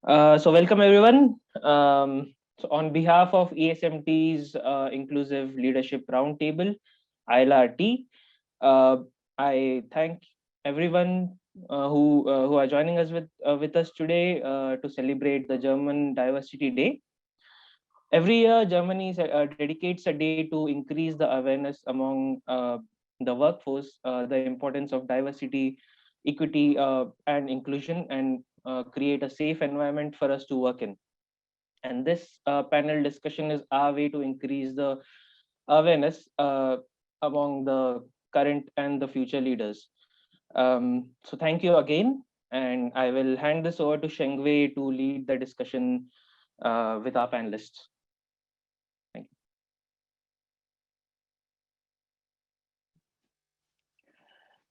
So welcome everyone. So on behalf of ESMT's Inclusive Leadership Roundtable, ILRT, I thank everyone who are joining us with us today to celebrate the German Diversity Day. Every year, Germany dedicates a day to increase the awareness among the workforce, the importance of diversity, equity, and inclusion, and create a safe environment for us to work in. And this panel discussion is our way to increase the awareness among the current and the future leaders. So thank you again, and I will hand this over to Chengwei to lead the discussion with our panelists. Thank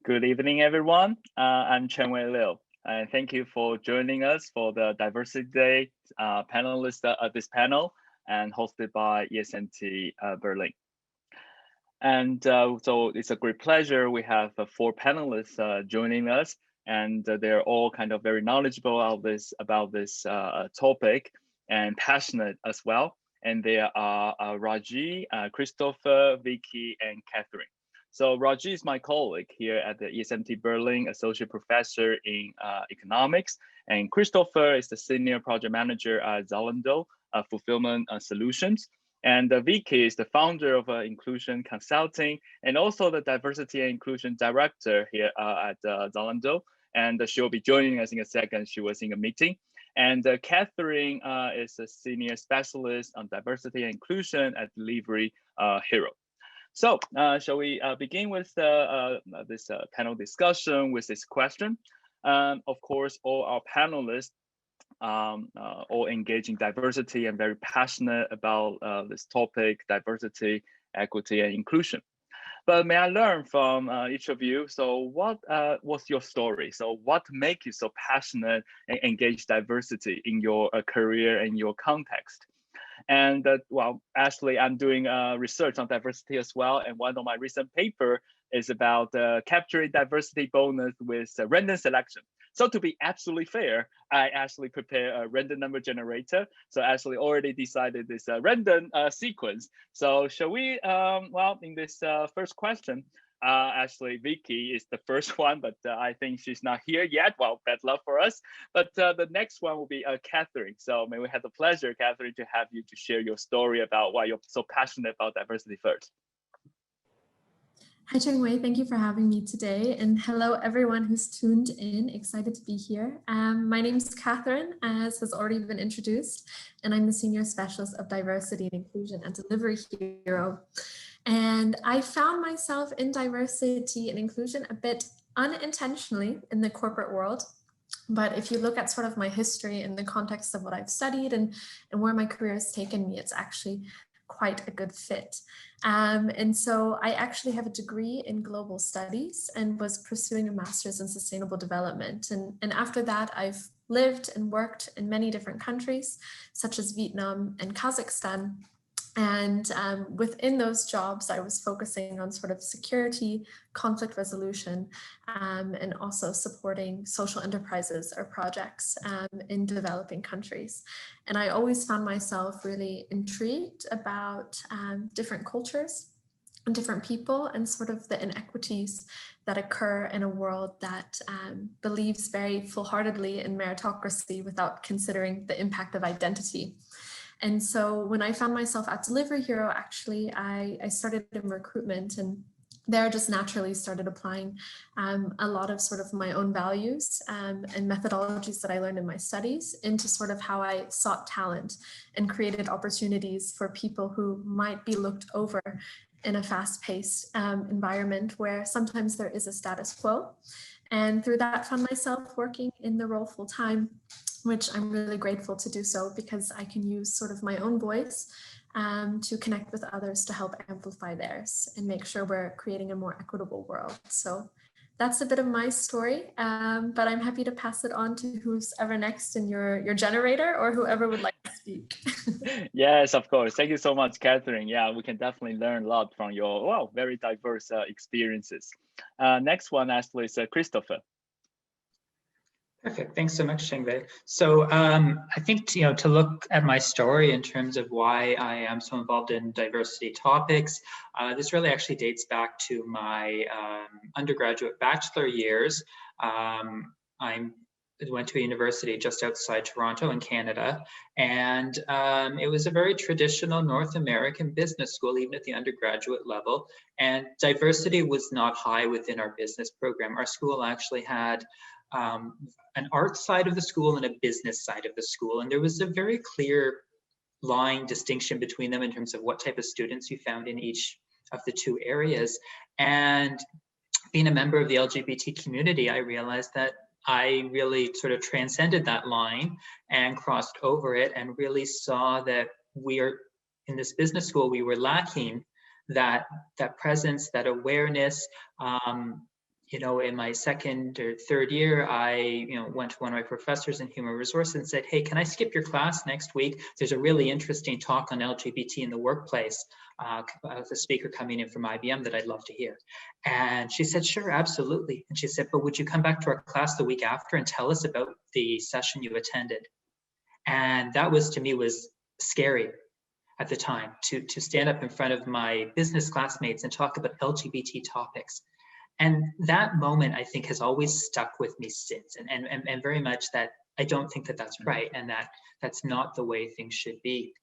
you. Good evening, everyone. I'm Chengwei Liu, and thank you for joining us for the Diversity Day panelist at this panel and hosted by ESMT Berlin. And so it's a great pleasure. We have 4 panelists joining us, and they're all kind of very knowledgeable about this topic and passionate as well. And they are Raji, Christopher, Vikki, and Katherine. So Raji is my colleague here at the ESMT Berlin, associate professor in economics, and Christopher is the senior project manager at Zalando Fulfillment Solutions. And Vikki is the founder of Inclusion Consulting and also the Diversity and Inclusion Director here at Zalando. And she'll be joining us in a second. She was in a meeting. And Katherine is a senior specialist on diversity and inclusion at Delivery Hero. So shall we begin with this panel discussion with this question? Of course, all our panelists all engage in diversity and very passionate about this topic, diversity, equity, and inclusion. But may I learn from each of you, so what was your story? So what makes you so passionate and engage diversity in your career and your context? And well, actually, I'm doing research on diversity as well. And one of my recent paper is about capturing diversity bonus with random selection. So to be absolutely fair, I actually prepare a random number generator. So I actually already decided this random sequence. So shall we, well, in this first question, actually, Vikki is the first one, but I think she's not here yet. Well, bad luck for us. But the next one will be Katherine. So may we have the pleasure, Katherine, to have you to share your story about why you're so passionate about diversity first. Hi, Chengwei. Thank you for having me today. And hello, everyone who's tuned in. Excited to be here. My name is Katherine, as has already been introduced, and I'm the Senior Specialist of Diversity and Inclusion at Delivery Hero. And I found myself in diversity and inclusion a bit unintentionally in the corporate world. But if you look at sort of my history in the context of what I've studied and where my career has taken me, it's actually quite a good fit. And so I actually have a degree in global studies and was pursuing a master's in sustainable development. And after that, I've lived and worked in many different countries, such as Vietnam and Kazakhstan. And within those jobs, I was focusing on sort of security, conflict resolution, and also supporting social enterprises or projects in developing countries. And I always found myself really intrigued about different cultures and different people and sort of the inequities that occur in a world that believes very full-heartedly in meritocracy without considering the impact of identity. And so when I found myself at Delivery Hero, actually, I started in recruitment, and there I just naturally started applying a lot of sort of my own values and methodologies that I learned in my studies into sort of how I sought talent and created opportunities for people who might be looked over in a fast-paced environment where sometimes there is a status quo. And through that, found myself working in the role full-time, which I'm really grateful to do so because I can use sort of my own voice to connect with others to help amplify theirs and make sure we're creating a more equitable world. So that's a bit of my story, but I'm happy to pass it on to who's ever next in your generator or whoever would like to speak. Yes, of course. Thank you so much, Katherine. Yeah, we can definitely learn a lot from your, well, very diverse experiences. Next one actually is Christopher. Perfect. Thanks so much, Chengwei. So I think to look at my story in terms of why I am so involved in diversity topics, this really actually dates back to my undergraduate bachelor years. I went to a university just outside Toronto in Canada, and it was a very traditional North American business school, even at the undergraduate level. And diversity was not high within our business program. Our school actually had an art side of the school and a business side of the school. And there was a very clear line distinction between them in terms of what type of students you found in each of the two areas. And being a member of the LGBT community, I realized that I really sort of transcended that line and crossed over it and really saw that we are in this business school, we were lacking that presence, that awareness. In my second or third year, I went to one of my professors in human resources and said, hey, can I skip your class next week? There's a really interesting talk on LGBT in the workplace. The speaker coming in from IBM that I'd love to hear. And she said, sure, absolutely. And she said, but would you come back to our class the week after and tell us about the session you attended? And that was, to me, was scary at the time, to stand up in front of my business classmates and talk about LGBT topics. And that moment, I think, has always stuck with me since, and very much that I don't think that that's right, and that that's not the way things should be.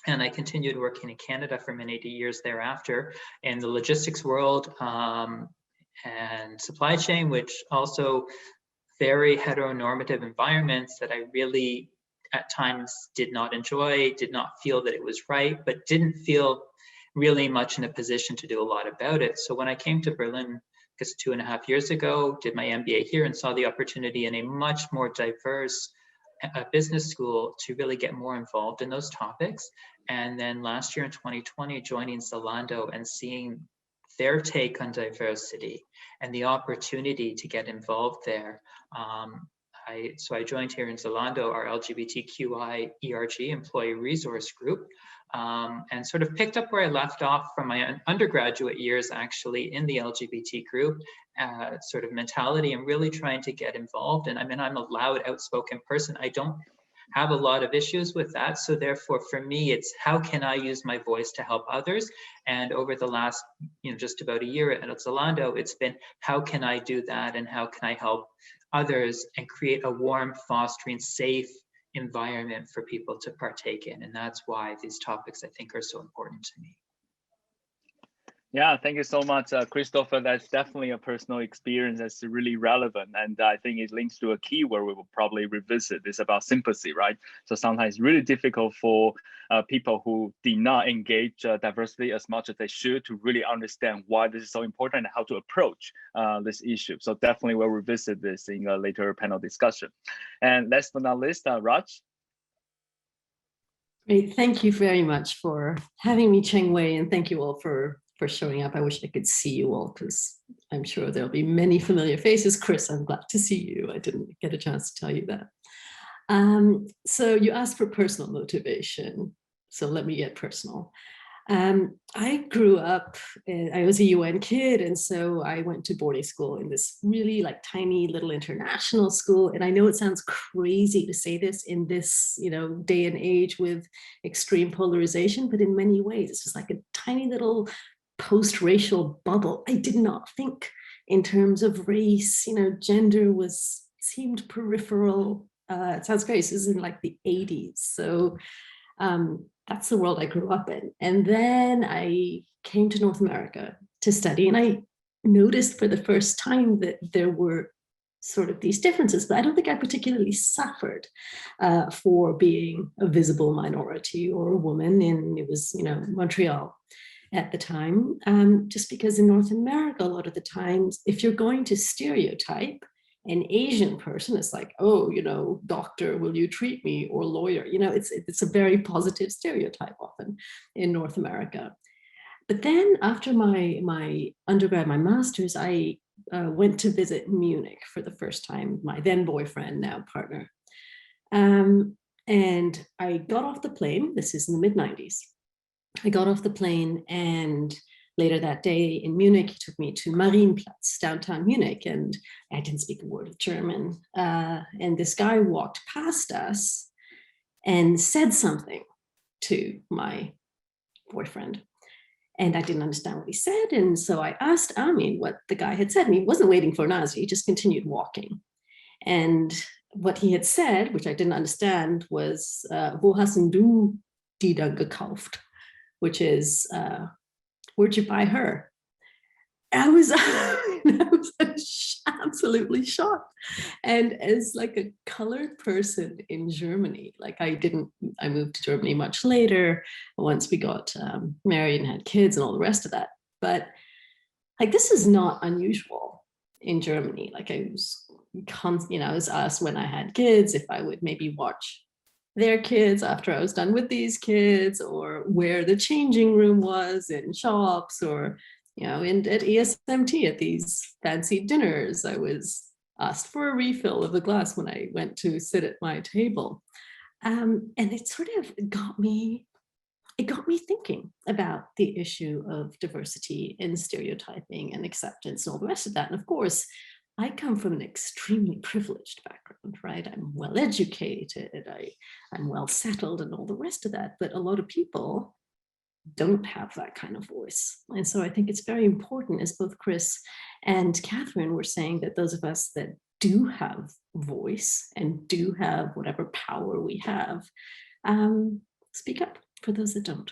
And I continued working in Canada for many years thereafter in the logistics world and supply chain, which also very heteronormative environments that I really at times did not enjoy, did not feel that it was right, but didn't feel really much in a position to do a lot about it. So when I came to Berlin, because 2.5 years ago, did my MBA here and saw the opportunity in a much more diverse business school to really get more involved in those topics. And then last year in 2020, joining Zalando and seeing their take on diversity and the opportunity to get involved there. So I joined here in Zalando, our LGBTQI ERG, Employee Resource Group, and sort of picked up where I left off from my undergraduate years, actually, in the LGBT group, sort of mentality, and really trying to get involved. And I mean, I'm a loud, outspoken person. I don't have a lot of issues with that. So therefore, for me, it's how can I use my voice to help others? And over the last, just about a year at Zalando, it's been how can I do that, and how can I help others and create a warm, fostering, safe environment for people to partake in. And that's why these topics, I think, are so important to me. Yeah, thank you so much, Christopher. That's definitely a personal experience that's really relevant. And I think it links to a key word we will probably revisit. It's about sympathy, right? So sometimes it's really difficult for people who did not engage diversity as much as they should to really understand why this is so important and how to approach this issue. So definitely we'll revisit this in a later panel discussion. And last but not least, Raj. Great, thank you very much for having me, Chengwei, and thank you all for showing up. I wish I could see you all because I'm sure there'll be many familiar faces. Chris, I'm glad to see you. I didn't get a chance to tell you that. So you asked for personal motivation. So let me get personal. I grew up, I was a UN kid, and so I went to boarding school in this really tiny little international school. And I know it sounds crazy to say this in this day and age with extreme polarization, but in many ways, it's just like a tiny little post-racial bubble. I did not think in terms of race, gender seemed peripheral. It sounds great. This is in the 80s. So that's the world I grew up in. And then I came to North America to study, and I noticed for the first time that there were sort of these differences, but I don't think I particularly suffered for being a visible minority or a woman it was, Montreal at the time, just because in North America, a lot of the times, if you're going to stereotype an Asian person, it's like, oh, doctor, will you treat me? Or lawyer, it's a very positive stereotype often in North America. But then after my undergrad, my master's, I went to visit Munich for the first time, my then boyfriend, now partner. And I got off the plane, this is in the mid-90s. I got off the plane and later that day in Munich, he took me to Marienplatz, downtown Munich, and I didn't speak a word of German. And this guy walked past us and said something to my boyfriend. And I didn't understand what he said. And so I asked Armin what the guy had said. And he wasn't waiting for an answer. He just continued walking. And what he had said, which I didn't understand, was, wo hast du die dann gekauft? Which is, where'd you buy her? I was absolutely shocked. And as like a colored person in Germany, like I moved to Germany much later, once we got married and had kids and all the rest of that. But like, this is not unusual in Germany. Like I was asked when I had kids if I would maybe watch their kids after I was done with these kids, or where the changing room was in shops, or at ESMT at these fancy dinners. I was asked for a refill of the glass when I went to sit at my table. And it sort of got me thinking about the issue of diversity and stereotyping and acceptance and all the rest of that. And of course, I come from an extremely privileged background, right? I'm well educated, I'm well settled and all the rest of that. But a lot of people don't have that kind of voice. And so I think it's very important, as both Chris and Katherine were saying, that those of us that do have voice and do have whatever power we have, speak up for those that don't.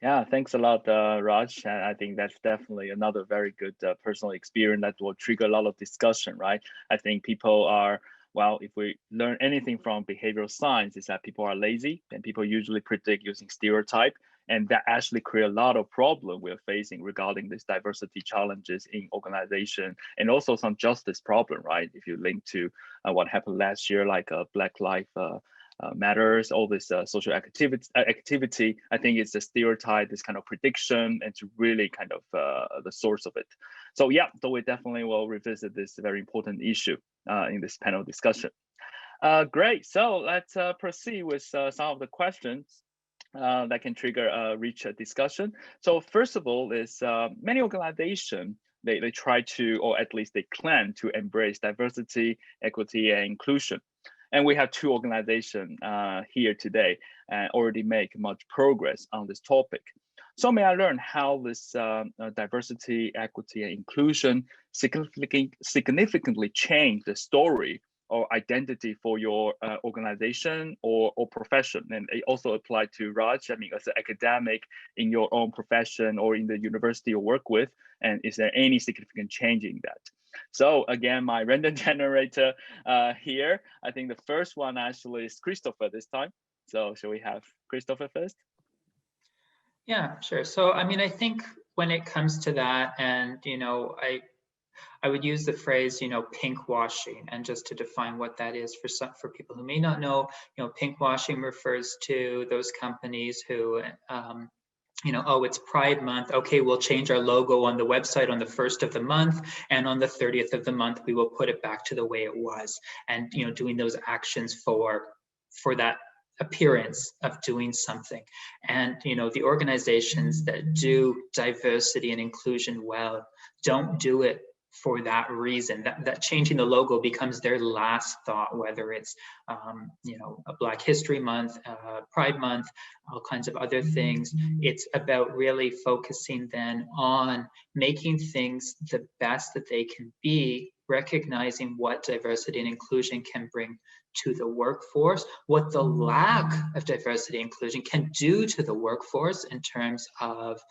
Yeah, thanks a lot, Raj. And I think that's definitely another very good personal experience that will trigger a lot of discussion, right? I think people are, well, if we learn anything from behavioral science, is that people are lazy and people usually predict using stereotype. And that actually create a lot of problem we're facing regarding this diversity challenges in organization, and also some justice problem, right? If you link to what happened last year, like Black Lives Matters, all this social activity, I think it's a stereotype, this kind of prediction, and to really kind of the source of it. So yeah, so we definitely will revisit this very important issue in this panel discussion. Great, so let's proceed with some of the questions that can trigger a rich discussion. So first of all is many organizations, they try to, or at least they claim to embrace diversity, equity, and inclusion. And we have two organizations here today and already make much progress on this topic. So may I learn how this diversity, equity, and inclusion significantly change the story or identity for your organization or profession? And it also applies to Raj, I mean, as an academic in your own profession or in the university you work with, and is there any significant change in that? So again, my random generator here, I think the first one actually is Christopher this time. So shall we have Christopher first? Yeah, sure. So, I mean, I think when it comes to that, and, I would use the phrase, pink washing, and just to define what that is for people who may not know, pink washing refers to those companies who, oh, it's Pride Month. Okay, we'll change our logo on the website on the 1st of the month, and on the 30th of the month, we will put it back to the way it was. And, doing those actions for that appearance of doing something. And, the organizations that do diversity and inclusion well don't do it for that reason. That changing the logo becomes their last thought, whether it's a Black History Month, Pride Month, all kinds of other things. It's about really focusing then on making things the best that they can be, recognizing what diversity and inclusion can bring to the workforce, what the lack of diversity and inclusion can do to the workforce in terms of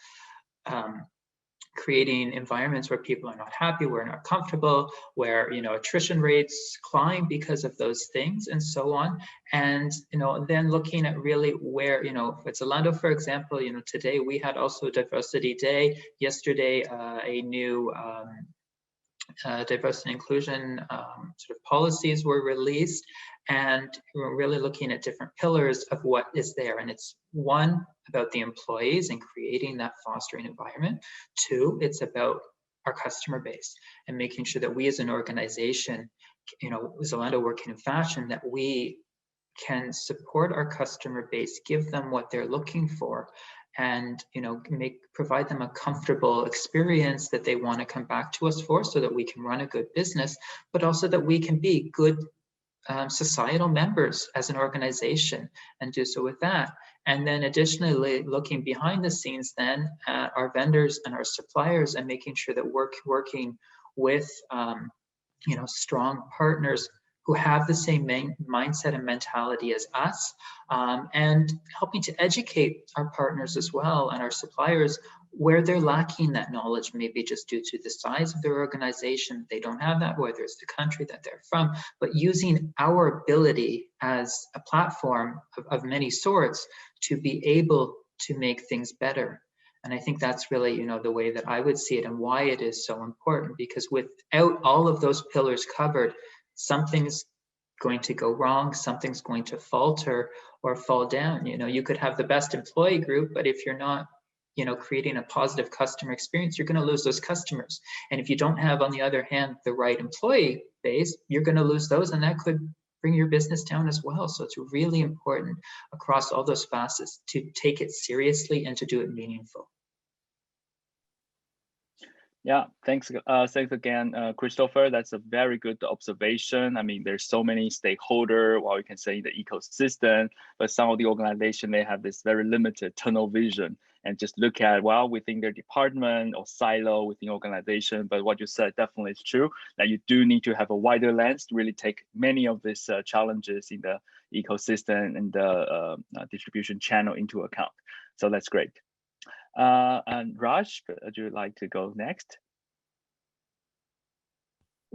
creating environments where people are not happy, where not comfortable, where attrition rates climb because of those things, and so on. And then looking at really where at Zalando, for example, today we had also Diversity Day. Yesterday, a new diversity and inclusion sort of policies were released, and we're really looking at different pillars of what is there. And it's one, about the employees and creating that fostering environment. Two, it's about our customer base and making sure that we as an organization, Zalando working in fashion, that we can support our customer base, give them what they're looking for, and provide them a comfortable experience that they want to come back to us for, so that we can run a good business, but also that we can be good societal members as an organization and do so with that. And then additionally, looking behind the scenes then at our vendors and our suppliers, and making sure that we're working with strong partners who have the same mindset and mentality as us, and helping to educate our partners as well and our suppliers where they're lacking that knowledge, maybe just due to the size of their organization, they don't have that, whether it's the country that they're from, but using our ability as a platform of many sorts to be able to make things better. And I think that's really, the way that I would see it, and why it is so important, because without all of those pillars covered, something's going to go wrong, something's going to falter or fall down. You could have the best employee group, but if you're not creating a positive customer experience, you're going to lose those customers. And if you don't have, on the other hand, the right employee base, you're going to lose those, and that could bring your business down as well. So it's really important across all those facets to take it seriously and to do it meaningful. Yeah, thanks again, Christopher. That's a very good observation. I mean, there's so many stakeholders, well, you can say the ecosystem, but some of the organization, they have this very limited tunnel vision and just look at, well, within their department or silo within organization. But what you said definitely is true, that you do need to have a wider lens to really take many of these challenges in the ecosystem and the distribution channel into account. So that's great. And Raj, would you like to go next?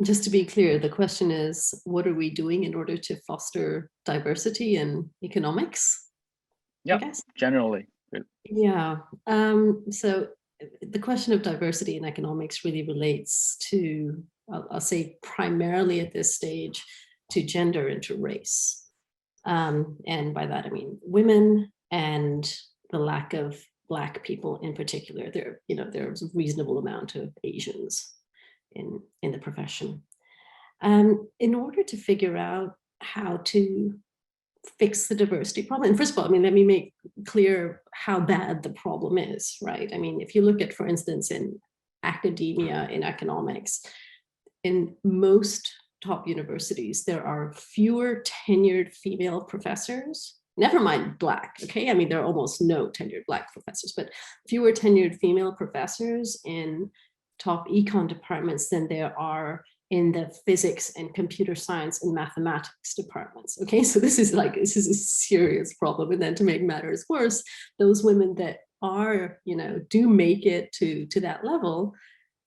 Just to be clear, the question is, what are we doing in order to foster diversity in economics? Yeah, generally. Yeah, so the question of diversity in economics really relates to, I'll say primarily at this stage, to gender and to race. And by that, I mean women and the lack of Black people in particular. There's a reasonable amount of Asians in the profession. In order to figure out how to fix the diversity problem, and first of all, I mean, let me make clear how bad the problem is, right? I mean, if you look at, for instance, in academia, in economics, in most top universities, there are fewer tenured female professors. Never mind Black, okay? I mean, there are almost no tenured Black professors, but fewer tenured female professors in top econ departments than there are in the physics and computer science and mathematics departments, okay? So this is a serious problem. And then to make matters worse, those women that are, do make it to that level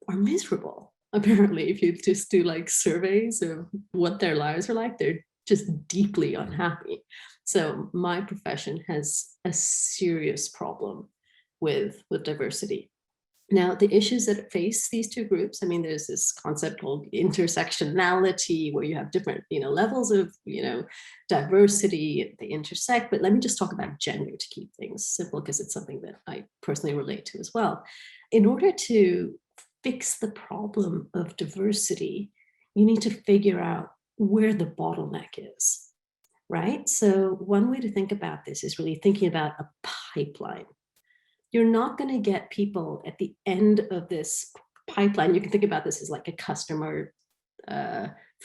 are miserable. Apparently, if you just do like surveys of what their lives are like, they're just deeply unhappy. So my profession has a serious problem with diversity. Now, the issues that face these two groups, I mean, there's this concept called intersectionality, where you have different, levels of, diversity, they intersect. But let me just talk about gender to keep things simple, because it's something that I personally relate to as well. In order to fix the problem of diversity, you need to figure out where the bottleneck is, right? So one way to think about this is really thinking about a pipeline. You're not going to get people at the end of this pipeline. You can think about this as like a customer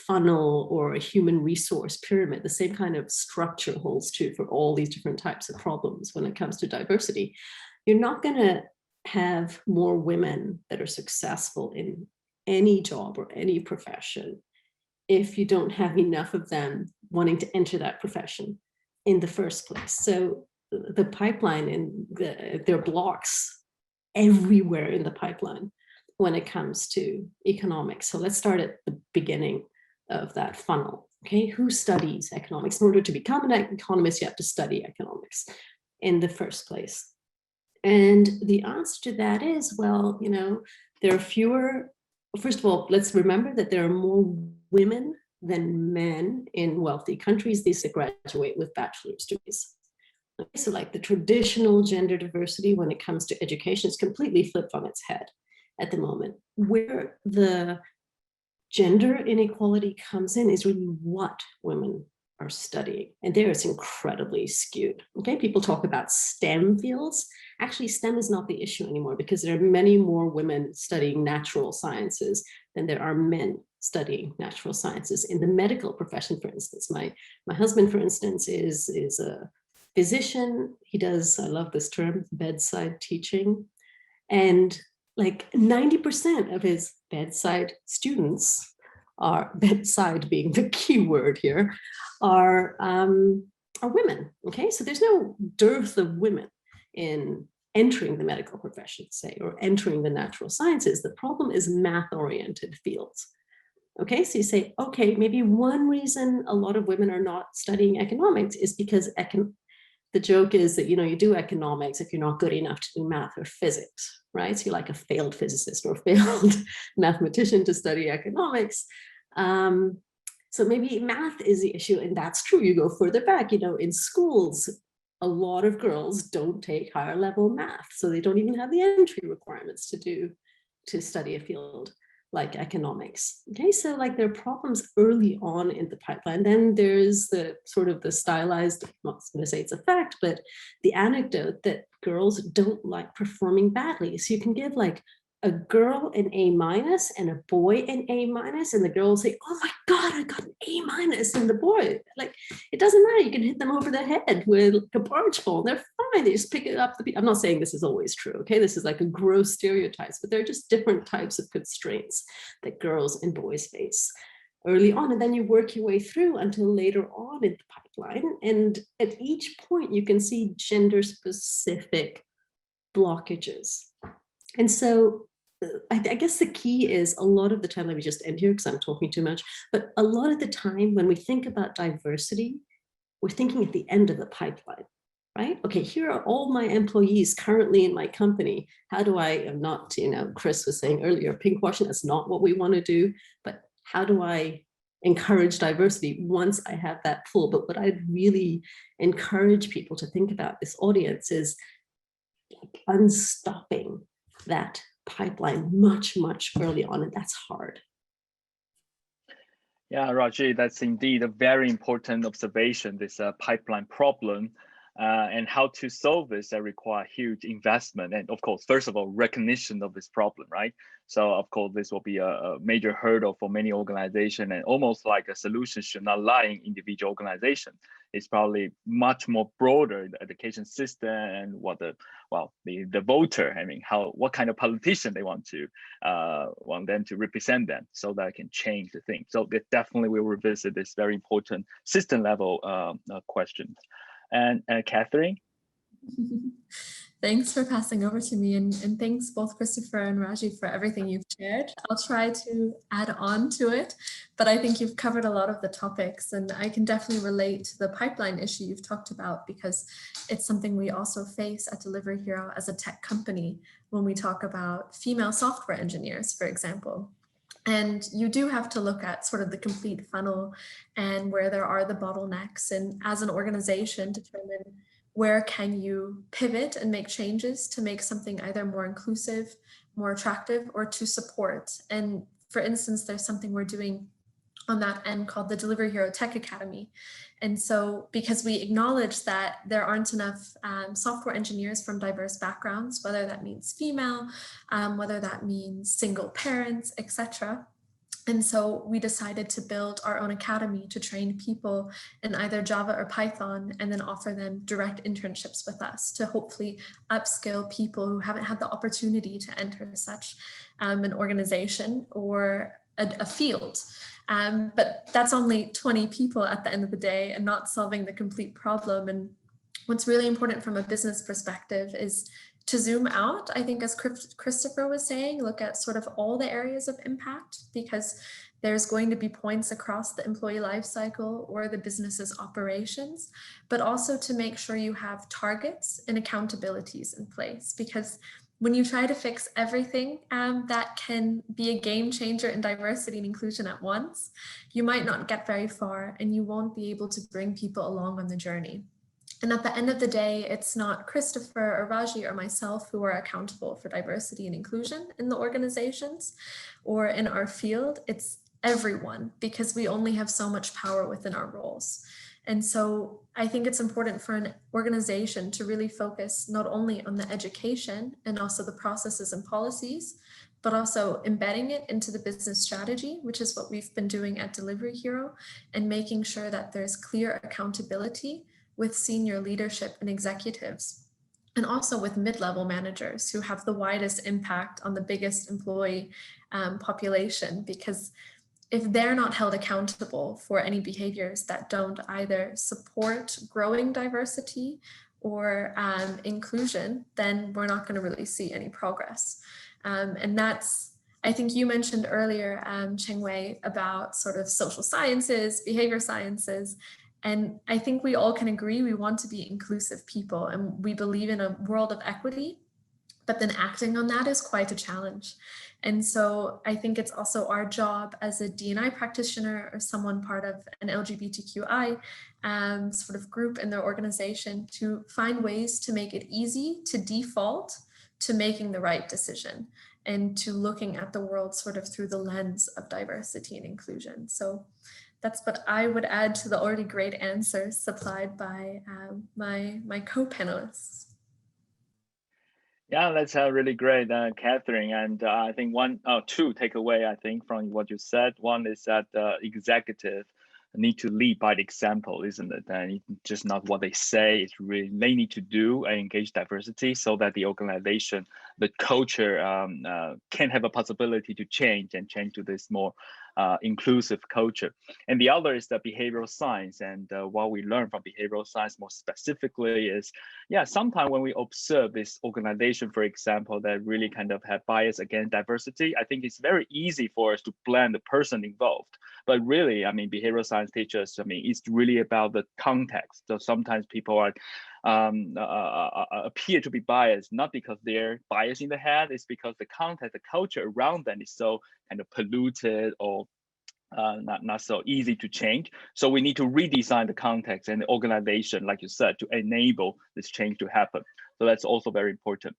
funnel or a human resource pyramid. The same kind of structure holds true for all these different types of problems when it comes to diversity. You're not going to have more women that are successful in any job or any profession if you don't have enough of them wanting to enter that profession in the first place. So the pipeline, and there are blocks everywhere in the pipeline when it comes to economics. So let's start at the beginning of that funnel. Okay, who studies economics? In order to become an economist, you have to study economics in the first place. And the answer to that is, well, there are fewer. First of all, let's remember that there are more women than men in wealthy countries, these that graduate with bachelor's degrees. Okay, so like the traditional gender diversity when it comes to education is completely flipped on its head at the moment. Where the gender inequality comes in is really what women are studying. And there it's incredibly skewed. Okay, people talk about STEM fields. Actually, STEM is not the issue anymore because there are many more women studying natural sciences than there are men studying natural sciences. In the medical profession, for instance, my husband, for instance, is a physician. He does, I love this term, bedside teaching. And like 90% of his bedside students are, bedside being the key word here, are women. Okay, so there's no dearth of women in entering the medical profession, say, or entering the natural sciences. The problem is math-oriented fields. Okay, so you say, okay, maybe one reason a lot of women are not studying economics is because the joke is that, you do economics if you're not good enough to do math or physics, right? So you're like a failed physicist or failed mathematician to study economics. So maybe math is the issue, and that's true. You go further back, in schools, a lot of girls don't take higher level math, so they don't even have the entry requirements to study a field like economics. Okay, so like there are problems early on in the pipeline. Then there's the sort of the stylized, I'm not going to say it's a fact, but the anecdote that girls don't like performing badly. So you can give like a girl an A- and a boy an A-, and the girl will say, oh my God, I got an A-, and the boy, like, it doesn't matter. You can hit them over the head with a barge pole. They're fine. They just pick it up. I'm not saying this is always true. Okay, this is like a gross stereotypes, but there are just different types of constraints that girls and boys face early on. And then you work your way through until later on in the pipeline. And at each point, you can see gender specific blockages. And so I guess the key is a lot of the time, let me just end here because I'm talking too much, but a lot of the time when we think about diversity, we're thinking at the end of the pipeline, right? Okay, here are all my employees currently in my company. How do I'm not, Chris was saying earlier, pinkwashing, that's not what we want to do, but how do I encourage diversity once I have that pool? But what I'd really encourage people to think about, this audience, is unstopping that pipeline much early on, and that's hard. Yeah, Raji, that's indeed a very important observation, this pipeline problem, and how to solve this that require huge investment. And of course, first of all, recognition of this problem, right? So of course, this will be a major hurdle for many organizations, and almost like a solution should not lie in individual organization. It's probably much more broader, the education system and what the voter, what kind of politician they want them to represent them, so that it can change the thing. So it definitely will revisit this very important system level question. And Katherine? Thanks for passing over to me, and thanks both Christopher and Raji for everything you've shared. I'll try to add on to it, but I think you've covered a lot of the topics, and I can definitely relate to the pipeline issue you've talked about, because it's something we also face at Delivery Hero as a tech company when we talk about female software engineers, for example. And you do have to look at sort of the complete funnel and where there are the bottlenecks, and as an organization determine where can you pivot and make changes to make something either more inclusive, more attractive, or to support. And for instance, there's something we're doing on that end called the Delivery Hero Tech Academy. And so because we acknowledge that there aren't enough software engineers from diverse backgrounds, whether that means female, whether that means single parents, etc. And so we decided to build our own academy to train people in either Java or Python, and then offer them direct internships with us to hopefully upskill people who haven't had the opportunity to enter such an organization or a field. But that's only 20 people at the end of the day and not solving the complete problem. And what's really important from a business perspective is to zoom out, I think, as Christopher was saying, look at sort of all the areas of impact, because there's going to be points across the employee life cycle or the business's operations, but also to make sure you have targets and accountabilities in place, because when you try to fix everything that can be a game changer in diversity and inclusion at once, you might not get very far, and you won't be able to bring people along on the journey. And at the end of the day, it's not Christopher or Raji or myself who are accountable for diversity and inclusion in the organizations or in our field. It's everyone, because we only have so much power within our roles. And so I think it's important for an organization to really focus not only on the education and also the processes and policies, but also embedding it into the business strategy, which is what we've been doing at Delivery Hero, and making sure that there's clear accountability with senior leadership and executives, and also with mid-level managers who have the widest impact on the biggest employee population, because if they're not held accountable for any behaviors that don't either support growing diversity or inclusion, then we're not going to really see any progress. And that's, I think you mentioned earlier, Chengwei, about sort of social sciences, behavior sciences. And I think we all can agree we want to be inclusive people, and we believe in a world of equity, but then acting on that is quite a challenge. And so I think it's also our job as a D&I practitioner or someone part of an LGBTQI sort of group in their organization to find ways to make it easy to default to making the right decision and to looking at the world sort of through the lens of diversity and inclusion. So that's what I would add to the already great answers supplied by my co-panelists. Yeah, that's really great, Katherine. And I think two takeaway, I think, from what you said. One is that executive need to lead by the example, isn't it? And it's just not what they say, it's really they need to do and engage diversity so that the organization, the culture can have a possibility to change to this more inclusive culture. And the other is the behavioral science. And what we learn from behavioral science more specifically is, sometimes when we observe this organization, for example, that really kind of have bias against diversity, I think it's very easy for us to blame the person involved. But really, I mean, behavioral science teaches, it's really about the context. So sometimes people are appear to be biased, not because they're biased in the head, it's because the context, the culture around them is so kind of polluted or not so easy to change. So we need to redesign the context and the organization, like you said, to enable this change to happen. So that's also very important.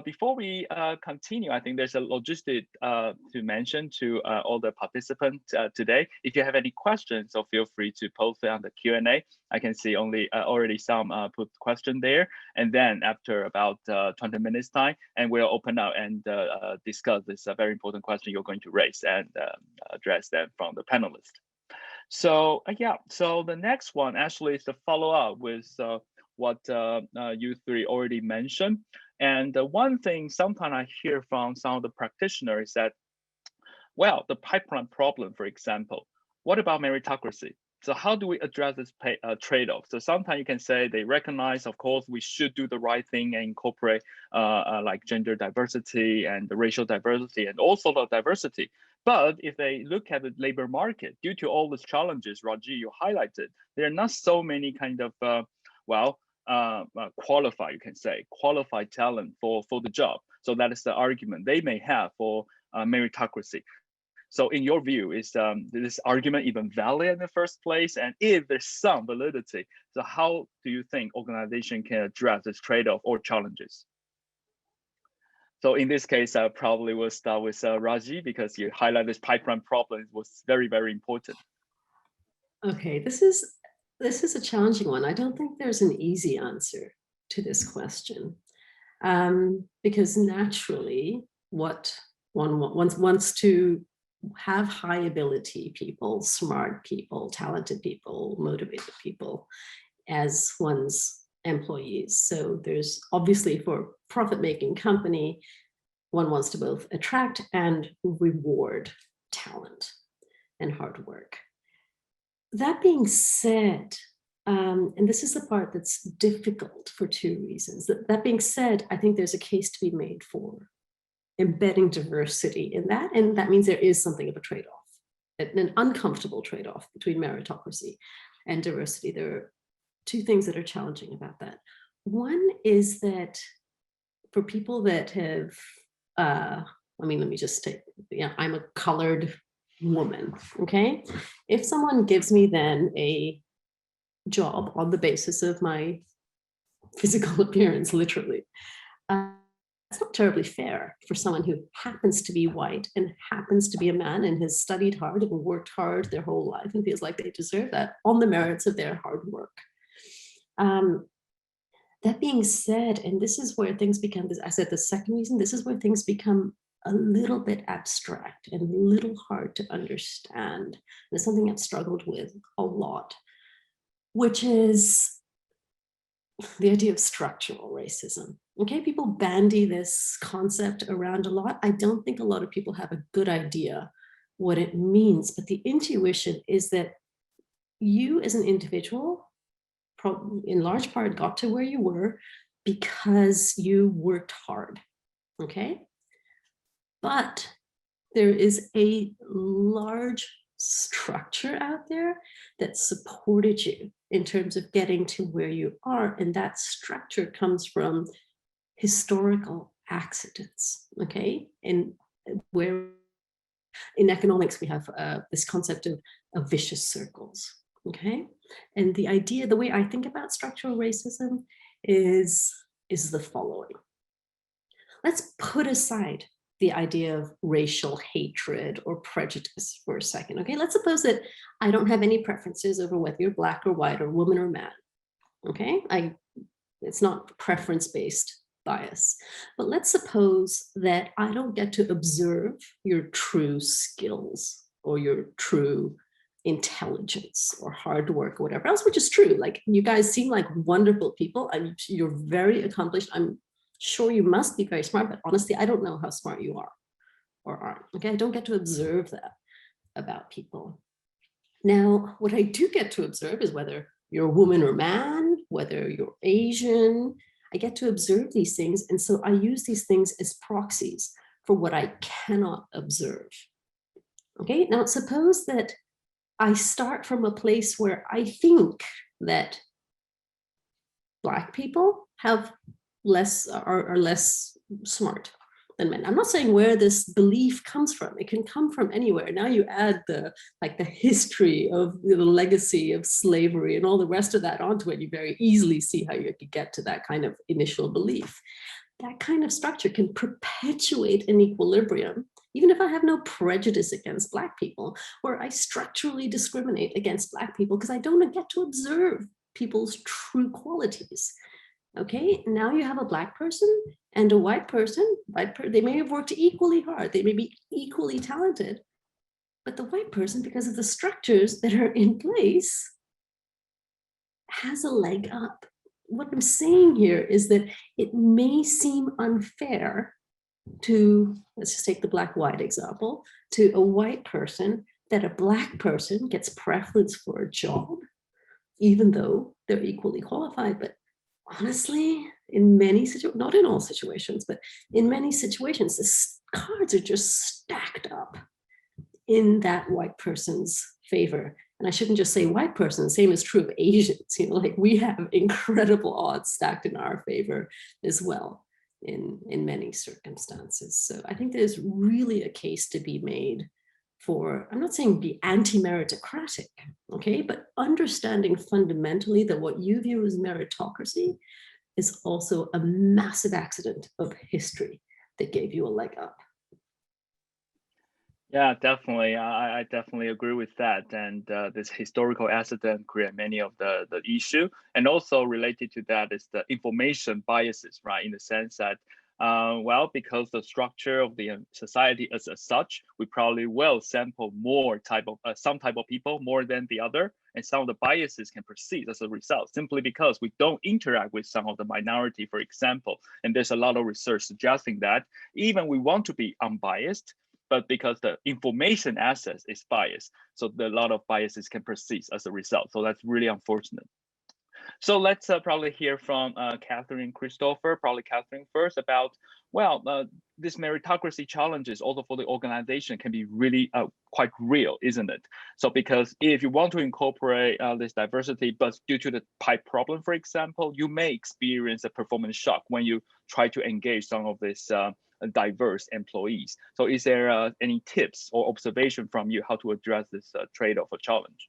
Before we continue, I think there's a logistic to mention to all the participants today. If you have any questions, so feel free to post it on the Q&A. I can see already some put question there. And then after about 20 minutes time, and we'll open up and discuss this very important question you're going to raise and address them from the panelists. So so the next one actually is the follow-up with what you three already mentioned. And one thing sometimes I hear from some of the practitioners is that, well, the pipeline problem, for example, what about meritocracy? So how do we address this trade-off? So sometimes you can say they recognize, of course, we should do the right thing and incorporate like gender diversity and the racial diversity and also the diversity. But if they look at the labor market, due to all these challenges, Raji, you highlighted, there are not so many kind of, qualified talent for the job. So that is the argument they may have for meritocracy. So in your view, is this argument even valid in the first place? And if there's some validity, so how do you think organization can address this trade-off or challenges? So in this case, I probably will start with Raji, because you highlight this pipeline problem was very, very important. Okay, this is a challenging one. I don't think there's an easy answer to this question, because naturally, what one wants to have high ability people, smart people, talented people, motivated people as one's employees. So there's obviously, for profit-making company, one wants to both attract and reward talent and hard work. That being said, and this is the part that's difficult for two reasons. That being said, I think there's a case to be made for embedding diversity in that, and that means there is something of a trade-off, an uncomfortable trade-off between meritocracy and diversity. There are two things that are challenging about that. One is that for people that have, let me just take, I'm a colored woman, okay? If someone gives me then a job on the basis of my physical appearance, literally, not terribly fair for someone who happens to be white and happens to be a man and has studied hard and worked hard their whole life and feels like they deserve that on the merits of their hard work. That being said, and this is where things become, I said the second reason, this is where things become a little bit abstract and a little hard to understand. And it's something I've struggled with a lot, which is the idea of structural racism. Okay, people bandy this concept around a lot. I don't think a lot of people have a good idea what it means, but the intuition is that you as an individual, in large part, got to where you were because you worked hard, okay? But there is a large structure out there that supported you in terms of getting to where you are, and that structure comes from historical accidents, okay? And where in economics we have this concept of vicious circles, okay? And the idea, the way I think about structural racism is the following. Let's put aside the idea of racial hatred or prejudice for a second, okay? Let's suppose that I don't have any preferences over whether you're black or white or woman or man, okay? It's not preference-based bias. But let's suppose that I don't get to observe your true skills or your true intelligence or hard work or whatever else, which is true. Like, you guys seem like wonderful people. You're very accomplished. I'm sure you must be very smart, but honestly, I don't know how smart you are or aren't. Okay, I don't get to observe that about people. Now, what I do get to observe is whether you're a woman or man, whether you're Asian. I get to observe these things. And so I use these things as proxies for what I cannot observe. Okay, now suppose that I start from a place where I think that Black people have are less smart than men. I'm not saying where this belief comes from. It can come from anywhere. Now you add the history of the legacy of slavery and all the rest of that onto it. You very easily see how you could get to that kind of initial belief. That kind of structure can perpetuate an equilibrium, even if I have no prejudice against Black people, where I structurally discriminate against Black people because I don't get to observe people's true qualities. Okay, now you have a Black person and a white person. They may have worked equally hard. They may be equally talented, but the white person, because of the structures that are in place, has a leg up. What I'm saying here is that it may seem unfair to, let's just take the Black-white example, to a white person that a Black person gets preference for a job, even though they're equally qualified. But honestly, in many situations, not in all situations, but in many situations, the cards are just stacked up in that white person's favor. And I shouldn't just say white person, the same is true of Asians. You know, like, we have incredible odds stacked in our favor as well in many circumstances. So I think there's really a case to be made for, I'm not saying be anti-meritocratic, okay, but understanding fundamentally that what you view as meritocracy is also a massive accident of history that gave you a leg up. Yeah, definitely. I definitely agree with that. And this historical accident create many of the issue. And also related to that is the information biases, right? In the sense that, well, because the structure of the society as such, we probably will sample more some type of people more than the other. And some of the biases can persist as a result, simply because we don't interact with some of the minority, for example. And there's a lot of research suggesting that even we want to be unbiased, but because the information access is biased, so a lot of biases can persist as a result. So that's really unfortunate. So let's probably hear from Katherine and Christopher, probably Katherine first, about, well, this meritocracy challenges also for the organization can be really quite real, isn't it? So because if you want to incorporate this diversity, but due to the pipe problem, for example, you may experience a performance shock when you try to engage some of this diverse employees. So is there any tips or observation from you how to address this trade-off or challenge?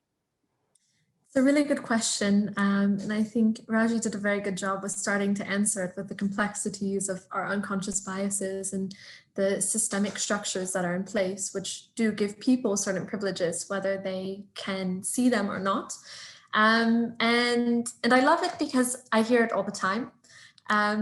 It's a really good question. And I think Raji did a very good job with starting to answer it with the complexities of our unconscious biases and the systemic structures that are in place, which do give people certain privileges, whether they can see them or not. And I love it because I hear it all the time.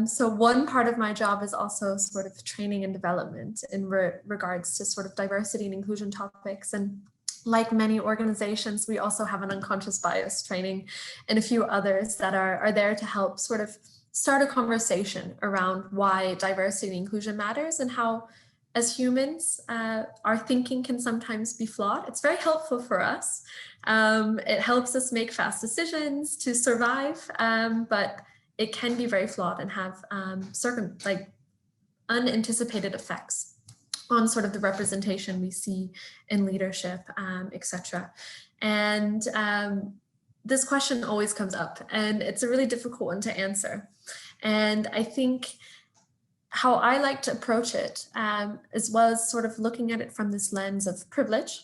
So one part of my job is also sort of training and development in regards to sort of diversity and inclusion topics. And like many organizations, we also have an unconscious bias training and a few others that are there to help sort of start a conversation around why diversity and inclusion matters and how, as humans, our thinking can sometimes be flawed. It's very helpful for us. It helps us make fast decisions to survive, but it can be very flawed and have unanticipated effects on sort of the representation we see in leadership, etc. And this question always comes up, and it's a really difficult one to answer. And I think how I like to approach it, as well as sort of looking at it from this lens of privilege,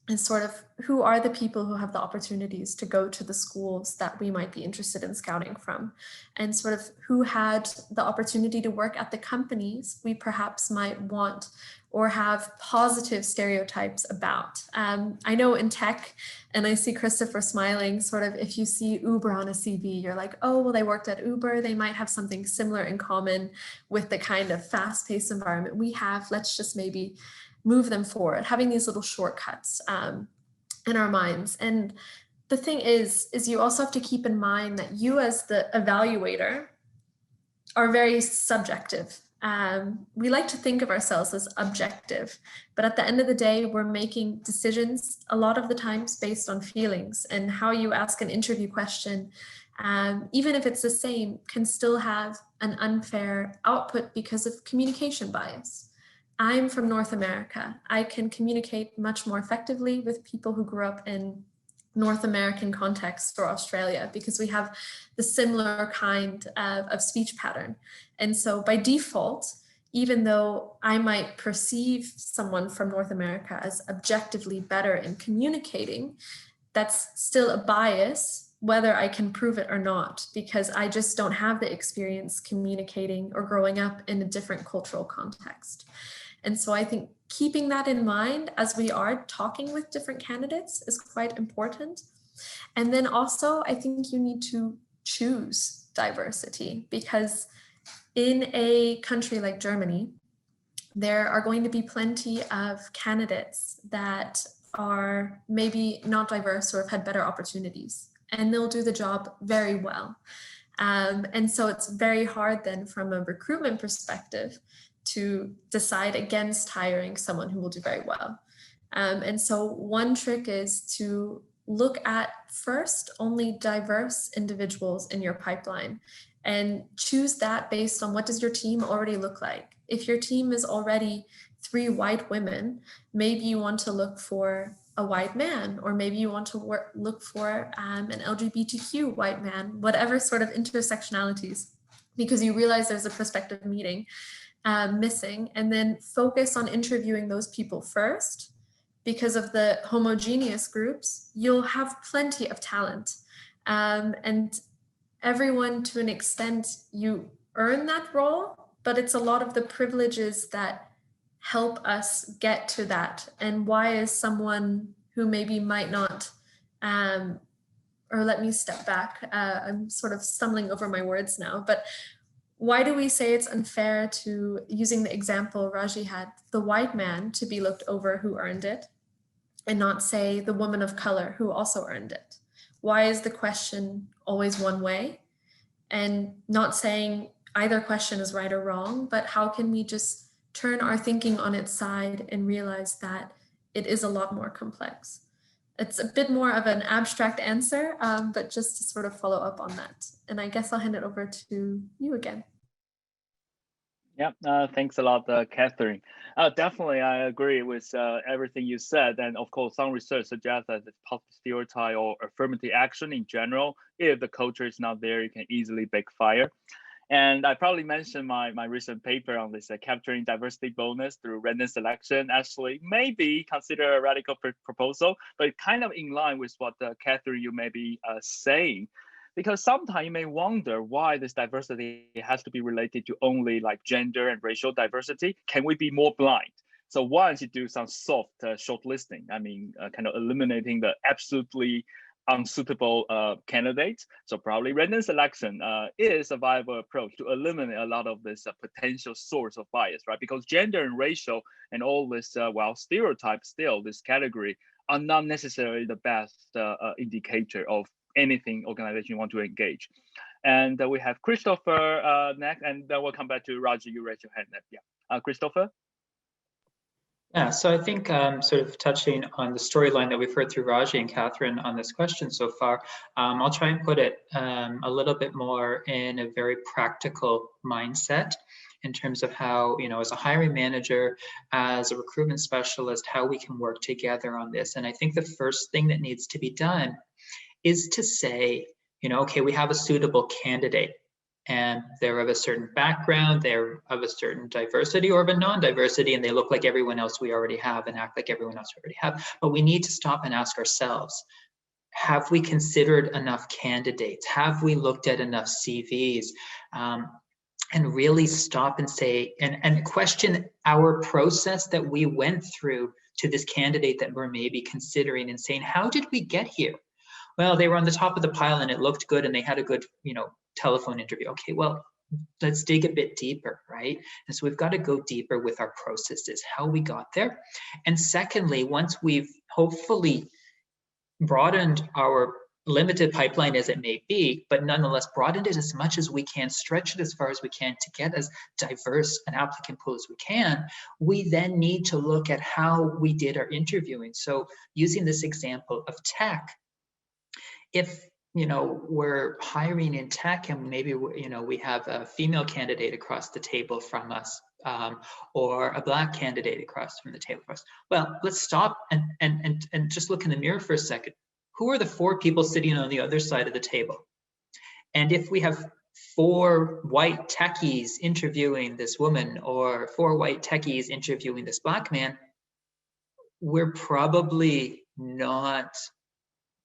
is sort of who are the people who have the opportunities to go to the schools that we might be interested in scouting from, and sort of who had the opportunity to work at the companies we perhaps might want or have positive stereotypes about. I know in tech, and I see Christopher smiling, sort of if you see Uber on a CV, you're like, oh, well, they worked at Uber. They might have something similar in common with the kind of fast-paced environment we have. Let's just maybe move them forward, having these little shortcuts in our minds. And the thing is you also have to keep in mind that you as the evaluator are very subjective. We like to think of ourselves as objective, but at the end of the day, we're making decisions a lot of the times based on feelings, and how you ask an interview question, even if it's the same, can still have an unfair output because of communication bias. I'm from North America. I can communicate much more effectively with people who grew up in North American context or Australia, because we have the similar kind of speech pattern. And so by default, even though I might perceive someone from North America as objectively better in communicating, that's still a bias, whether I can prove it or not, because I just don't have the experience communicating or growing up in a different cultural context. And so I think keeping that in mind as we are talking with different candidates is quite important. And then also, I think you need to choose diversity, because in a country like Germany, there are going to be plenty of candidates that are maybe not diverse or have had better opportunities, and they'll do the job very well. And so it's very hard then from a recruitment perspective to decide against hiring someone who will do very well. And so one trick is to look at first only diverse individuals in your pipeline, and choose that based on what does your team already look like. If your team is already 3 white women, maybe you want to look for a white man, or maybe you want to look for an LGBTQ white man, whatever sort of intersectionalities, because you realize there's a prospective meeting missing, and then focus on interviewing those people first. Because of the homogeneous groups, you'll have plenty of talent, and everyone, to an extent, you earn that role, but it's a lot of the privileges that help us get to that. And why is someone who maybe might not, or let me step back, I'm sort of stumbling over my words now, but why do we say it's unfair to, using the example Raji had, the white man to be looked over who earned it, and not say the woman of color who also earned it? Why is the question always one way? And not saying either question is right or wrong, but how can we just turn our thinking on its side and realize that it is a lot more complex? It's a bit more of an abstract answer, but just to sort of follow up on that. And I guess I'll hand it over to you again. Yeah, thanks a lot, Katherine. Definitely, I agree with everything you said. And of course, some research suggests that the positive stereotype or affirmative action in general, if the culture is not there, you can easily backfire. And I probably mentioned my recent paper on this capturing diversity bonus through random selection. Actually, maybe consider a radical proposal, but kind of in line with what Katherine, you may be saying. Because sometimes you may wonder why this diversity has to be related to only like gender and racial diversity. Can we be more blind? So once you do some soft shortlisting, I mean, kind of eliminating the absolutely unsuitable candidates. So probably random selection is a viable approach to eliminate a lot of this potential source of bias, right? Because gender and racial and all this, well, stereotypes still, this category are not necessarily the best indicator of anything organization you want to engage. And we have Christopher next, and then we'll come back to Raji. You raise your hand. Yeah, Christopher. Yeah, so I think sort of touching on the storyline that we've heard through Raji and Katherine on this question so far, I'll try and put it a little bit more in a very practical mindset in terms of how, you know, as a hiring manager, as a recruitment specialist, how we can work together on this. And I think the first thing that needs to be done is to say, you know, okay, we have a suitable candidate, and they're of a certain background, they're of a certain diversity or of a non-diversity, and they look like everyone else we already have and act like everyone else we already have. But we need to stop and ask ourselves, have we considered enough candidates? Have we looked at enough CVs? And really stop and say, and question our process that we went through to this candidate that we're maybe considering, and saying, how did we get here? Well, they were on the top of the pile and it looked good and they had a good, you know, telephone interview. Okay, well, let's dig a bit deeper, right? And so we've got to go deeper with our processes, how we got there. And secondly, once we've hopefully broadened our limited pipeline as it may be, but nonetheless broadened it as much as we can, stretch it as far as we can to get as diverse an applicant pool as we can, we then need to look at how we did our interviewing. So using this example of tech, if, you know, we're hiring in tech and maybe, you know, we have a female candidate across the table from us, or a Black candidate across from the table from us. Well, let's stop and just look in the mirror for a second. Who are the 4 people sitting on the other side of the table? And if we have 4 white techies interviewing this woman or 4 white techies interviewing this Black man, we're probably not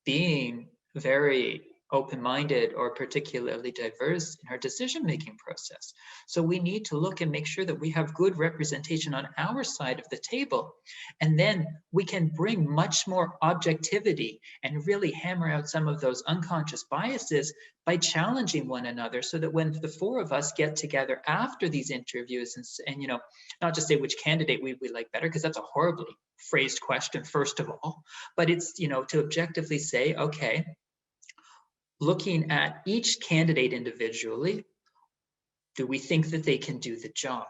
being very open-minded or particularly diverse in our decision-making process. So we need to look and make sure that we have good representation on our side of the table. And then we can bring much more objectivity and really hammer out some of those unconscious biases by challenging one another, so that when the 4 of us get together after these interviews and you know, not just say which candidate we like better, because that's a horribly phrased question, first of all, but it's, you know, to objectively say, okay, looking at each candidate individually, do we think that they can do the job?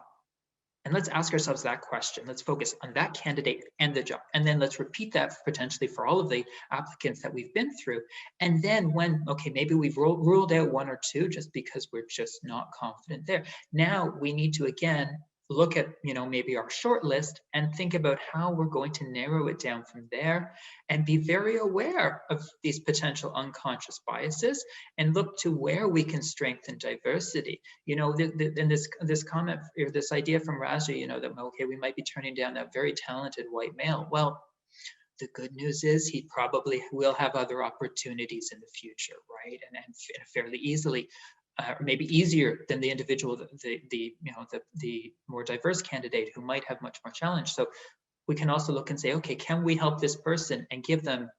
And let's ask ourselves that question. Let's focus on that candidate and the job. And then let's repeat that potentially for all of the applicants that we've been through. And then when, okay, maybe we've ruled out 1 or 2 just because we're just not confident there. Now we need to, again, look at, you know, maybe our short list and think about how we're going to narrow it down from there, and be very aware of these potential unconscious biases and look to where we can strengthen diversity. You know, in this comment or this idea from Raji, you know, that, okay, we might be turning down that very talented white male. Well, the good news is he probably will have other opportunities in the future, right? And fairly easily. Maybe easier than the individual, the more diverse candidate who might have much more challenge. So we can also look and say, okay, can we help this person and give them,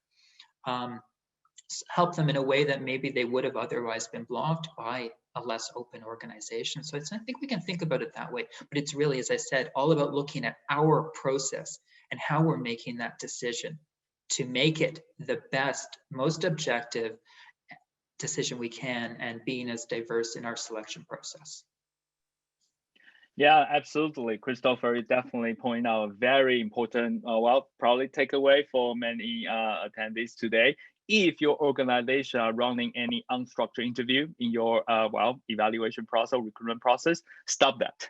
help them in a way that maybe they would have otherwise been blocked by a less open organization. So I think we can think about it that way, but it's really, as I said, all about looking at our process and how we're making that decision to make it the best, most objective decision we can, and being as diverse in our selection process. Yeah, absolutely. Christopher, you definitely point out a very important, well, probably takeaway for many attendees today. If your organization are running any unstructured interview in your, well, evaluation process, recruitment process, stop that.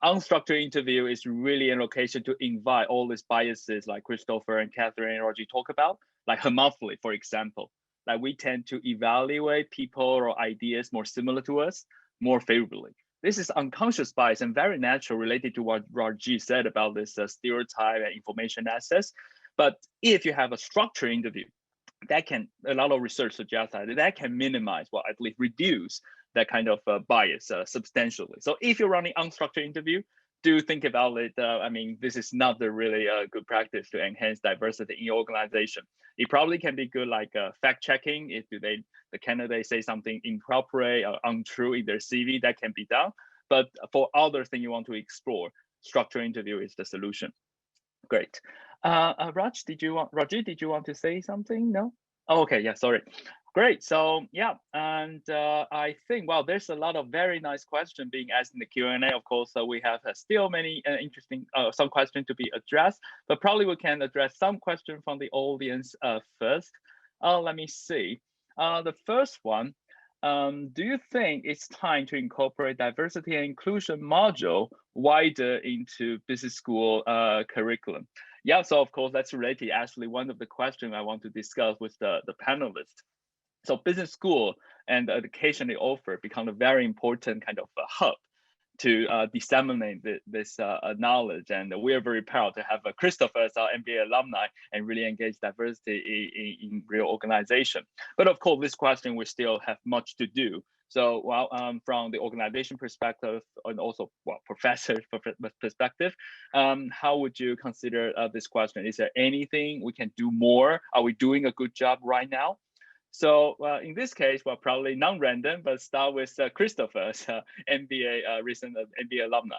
Unstructured interview is really an occasion to invite all these biases like Christopher and Katherine and Raji talk about, like homophily, for example. Like we tend to evaluate people or ideas more similar to us more favorably. This is unconscious bias and very natural, related to what Raji said about this stereotype and information access. But if you have a structured interview, that can, a lot of research suggests that can minimize, well, at least reduce that kind of bias substantially. So if you're running unstructured interview, do think about it. I mean, this is not the really good practice to enhance diversity in your organization. It probably can be good, like fact checking. If the candidate say something inappropriate or untrue in their CV, that can be done. But for other things you want to explore, structured interview is the solution. Great. Raji, did you want to say something? No? Oh, okay, yeah, sorry. Great, so yeah, and I think, well, there's a lot of very nice questions being asked in the Q&A. Of course, we have still many interesting, some questions to be addressed, but probably we can address some questions from the audience first. Let me see. The first one, do you think it's time to incorporate diversity and inclusion module wider into business school curriculum? Yeah, so of course, that's related. Actually, one of the questions I want to discuss with the panelists. So business school and the education they offer become a very important kind of hub to disseminate this knowledge. And we are very proud to have Christopher as our MBA alumni and really engage diversity in real organization. But of course, this question, we still have much to do. So while from the organization perspective and also professor perspective, how would you consider this question? Is there anything we can do more? Are we doing a good job right now? So in this case, probably non-random, but start with Christopher's recent MBA alumni.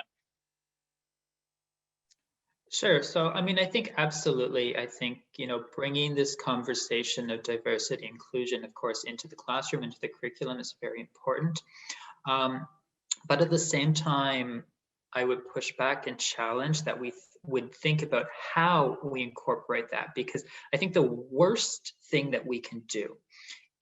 Sure. So, I mean, I think absolutely. I think, bringing this conversation of diversity, inclusion, of course, into the classroom, into the curriculum is very important. But at the same time, I would push back and challenge that we would think about how we incorporate that, because I think the worst thing that we can do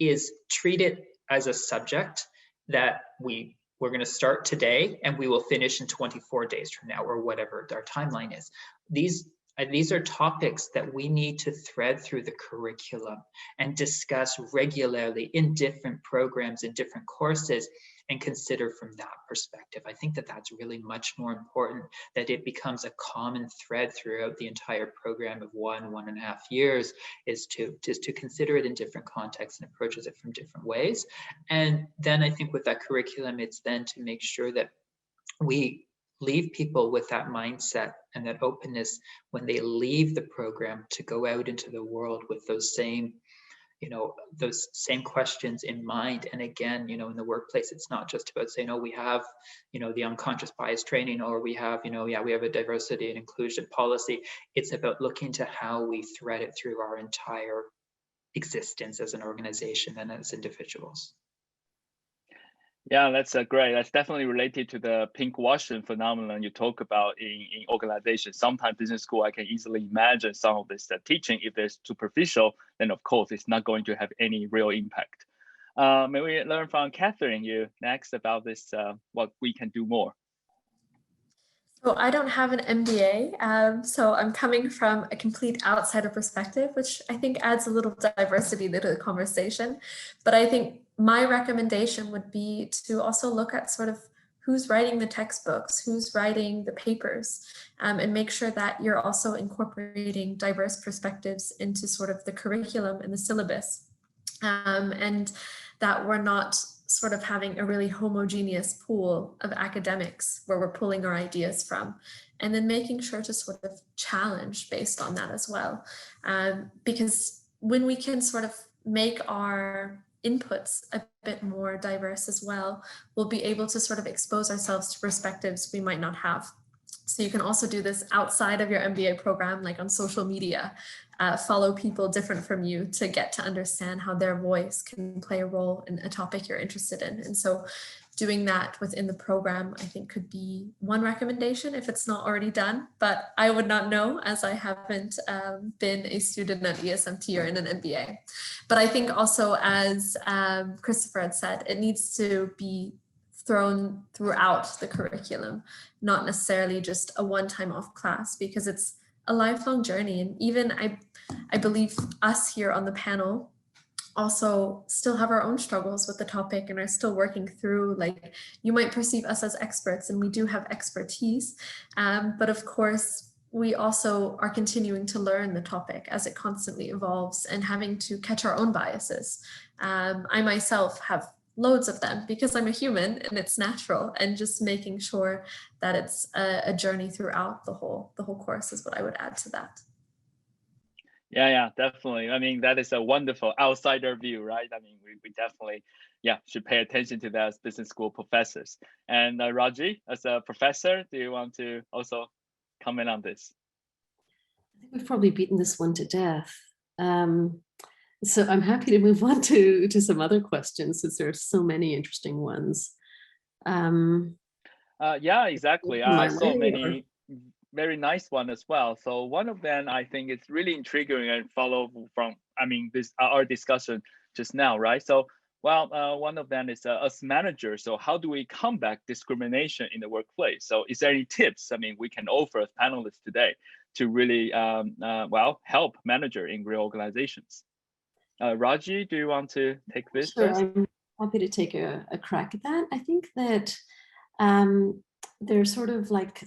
is treat it as a subject that we're going to start today and we will finish in 24 days from now, or whatever our timeline is. These are topics that we need to thread through the curriculum and discuss regularly in different programs, in different courses, and consider from that perspective. I think that that's really much more important, that it becomes a common thread throughout the entire program of 1.5 years, is to consider it in different contexts and approaches it from different ways. And then I think with that curriculum, it's then to make sure that we leave people with that mindset and that openness when they leave the program to go out into the world with those same questions in mind. And again, in the workplace, it's not just about saying, oh, we have, the unconscious bias training, or we have, we have a diversity and inclusion policy. It's about looking to how we thread it through our entire existence as an organization and as individuals. Yeah, that's great. That's definitely related to the pinkwashing phenomenon you talk about in organizations. Sometimes business school, I can easily imagine some of this teaching, if it's superficial, then of course it's not going to have any real impact. May we learn from Katherine, you next, about this, what we can do more? So I don't have an MBA, so I'm coming from a complete outsider perspective, which I think adds a little diversity to the conversation. But I think my recommendation would be to also look at sort of who's writing the textbooks, who's writing the papers, and make sure that you're also incorporating diverse perspectives into sort of the curriculum and the syllabus, and that we're not sort of having a really homogeneous pool of academics where we're pulling our ideas from, and then making sure to sort of challenge based on that as well. Because when we can sort of make our inputs a bit more diverse as well, we'll be able to sort of expose ourselves to perspectives we might not have. So you can also do this outside of your MBA program, like on social media, follow people different from you to get to understand how their voice can play a role in a topic you're interested in. And so doing that within the program, I think, could be one recommendation if it's not already done, but I would not know, as I haven't been a student at ESMT or in an MBA. But I think also, as Christopher had said, it needs to be thrown throughout the curriculum, not necessarily just a one-time off class, because it's a lifelong journey. And even I believe us here on the panel also still have our own struggles with the topic and are still working through, like, you might perceive us as experts, and we do have expertise, but of course we also are continuing to learn the topic as it constantly evolves and having to catch our own biases. I myself have loads of them because I'm a human and it's natural, and just making sure that it's a journey throughout the whole course is what I would add to that. Yeah, definitely. I mean, that is a wonderful outsider view, right? I mean, we definitely, should pay attention to that as business school professors. And Raji, as a professor, do you want to also comment on this? I think we've probably beaten this one to death. So I'm happy to move on to some other questions, since there are so many interesting ones. Yeah, exactly. I saw many very nice one as well. So one of them, I think it's really intriguing and follow from, I mean, this our discussion just now, right? So, well, one of them is us managers. So how do we combat discrimination in the workplace? So is there any tips, I mean, we can offer as panelists today to really, help manager in real organizations? Raji, do you want to take this Sure, first? I'm happy to take a crack at that. I think that there's sort of like,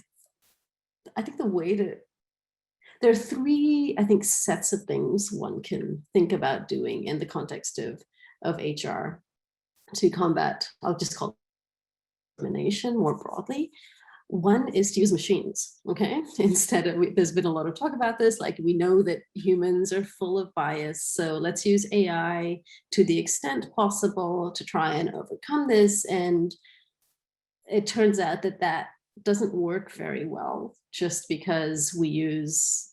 I think there are three, I think, sets of things one can think about doing in the context of HR to combat, I'll just call it discrimination more broadly. One is to use machines, okay? Instead of, there's been a lot of talk about this, like we know that humans are full of bias, so let's use AI to the extent possible to try and overcome this. And it turns out that doesn't work very well, just because we use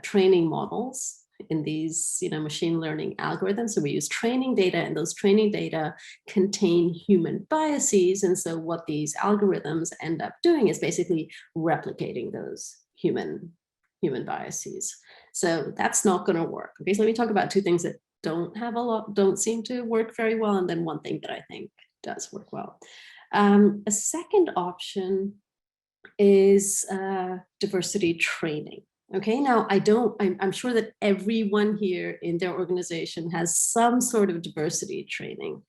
training models in these machine learning algorithms. So we use training data, and those training data contain human biases. And so what these algorithms end up doing is basically replicating those human biases. So that's not going to work. Okay, so let me talk about two things that don't seem to work very well, and then one thing that I think does work well. A second option is diversity training. Okay, now I'm sure that everyone here in their organization has some sort of diversity training.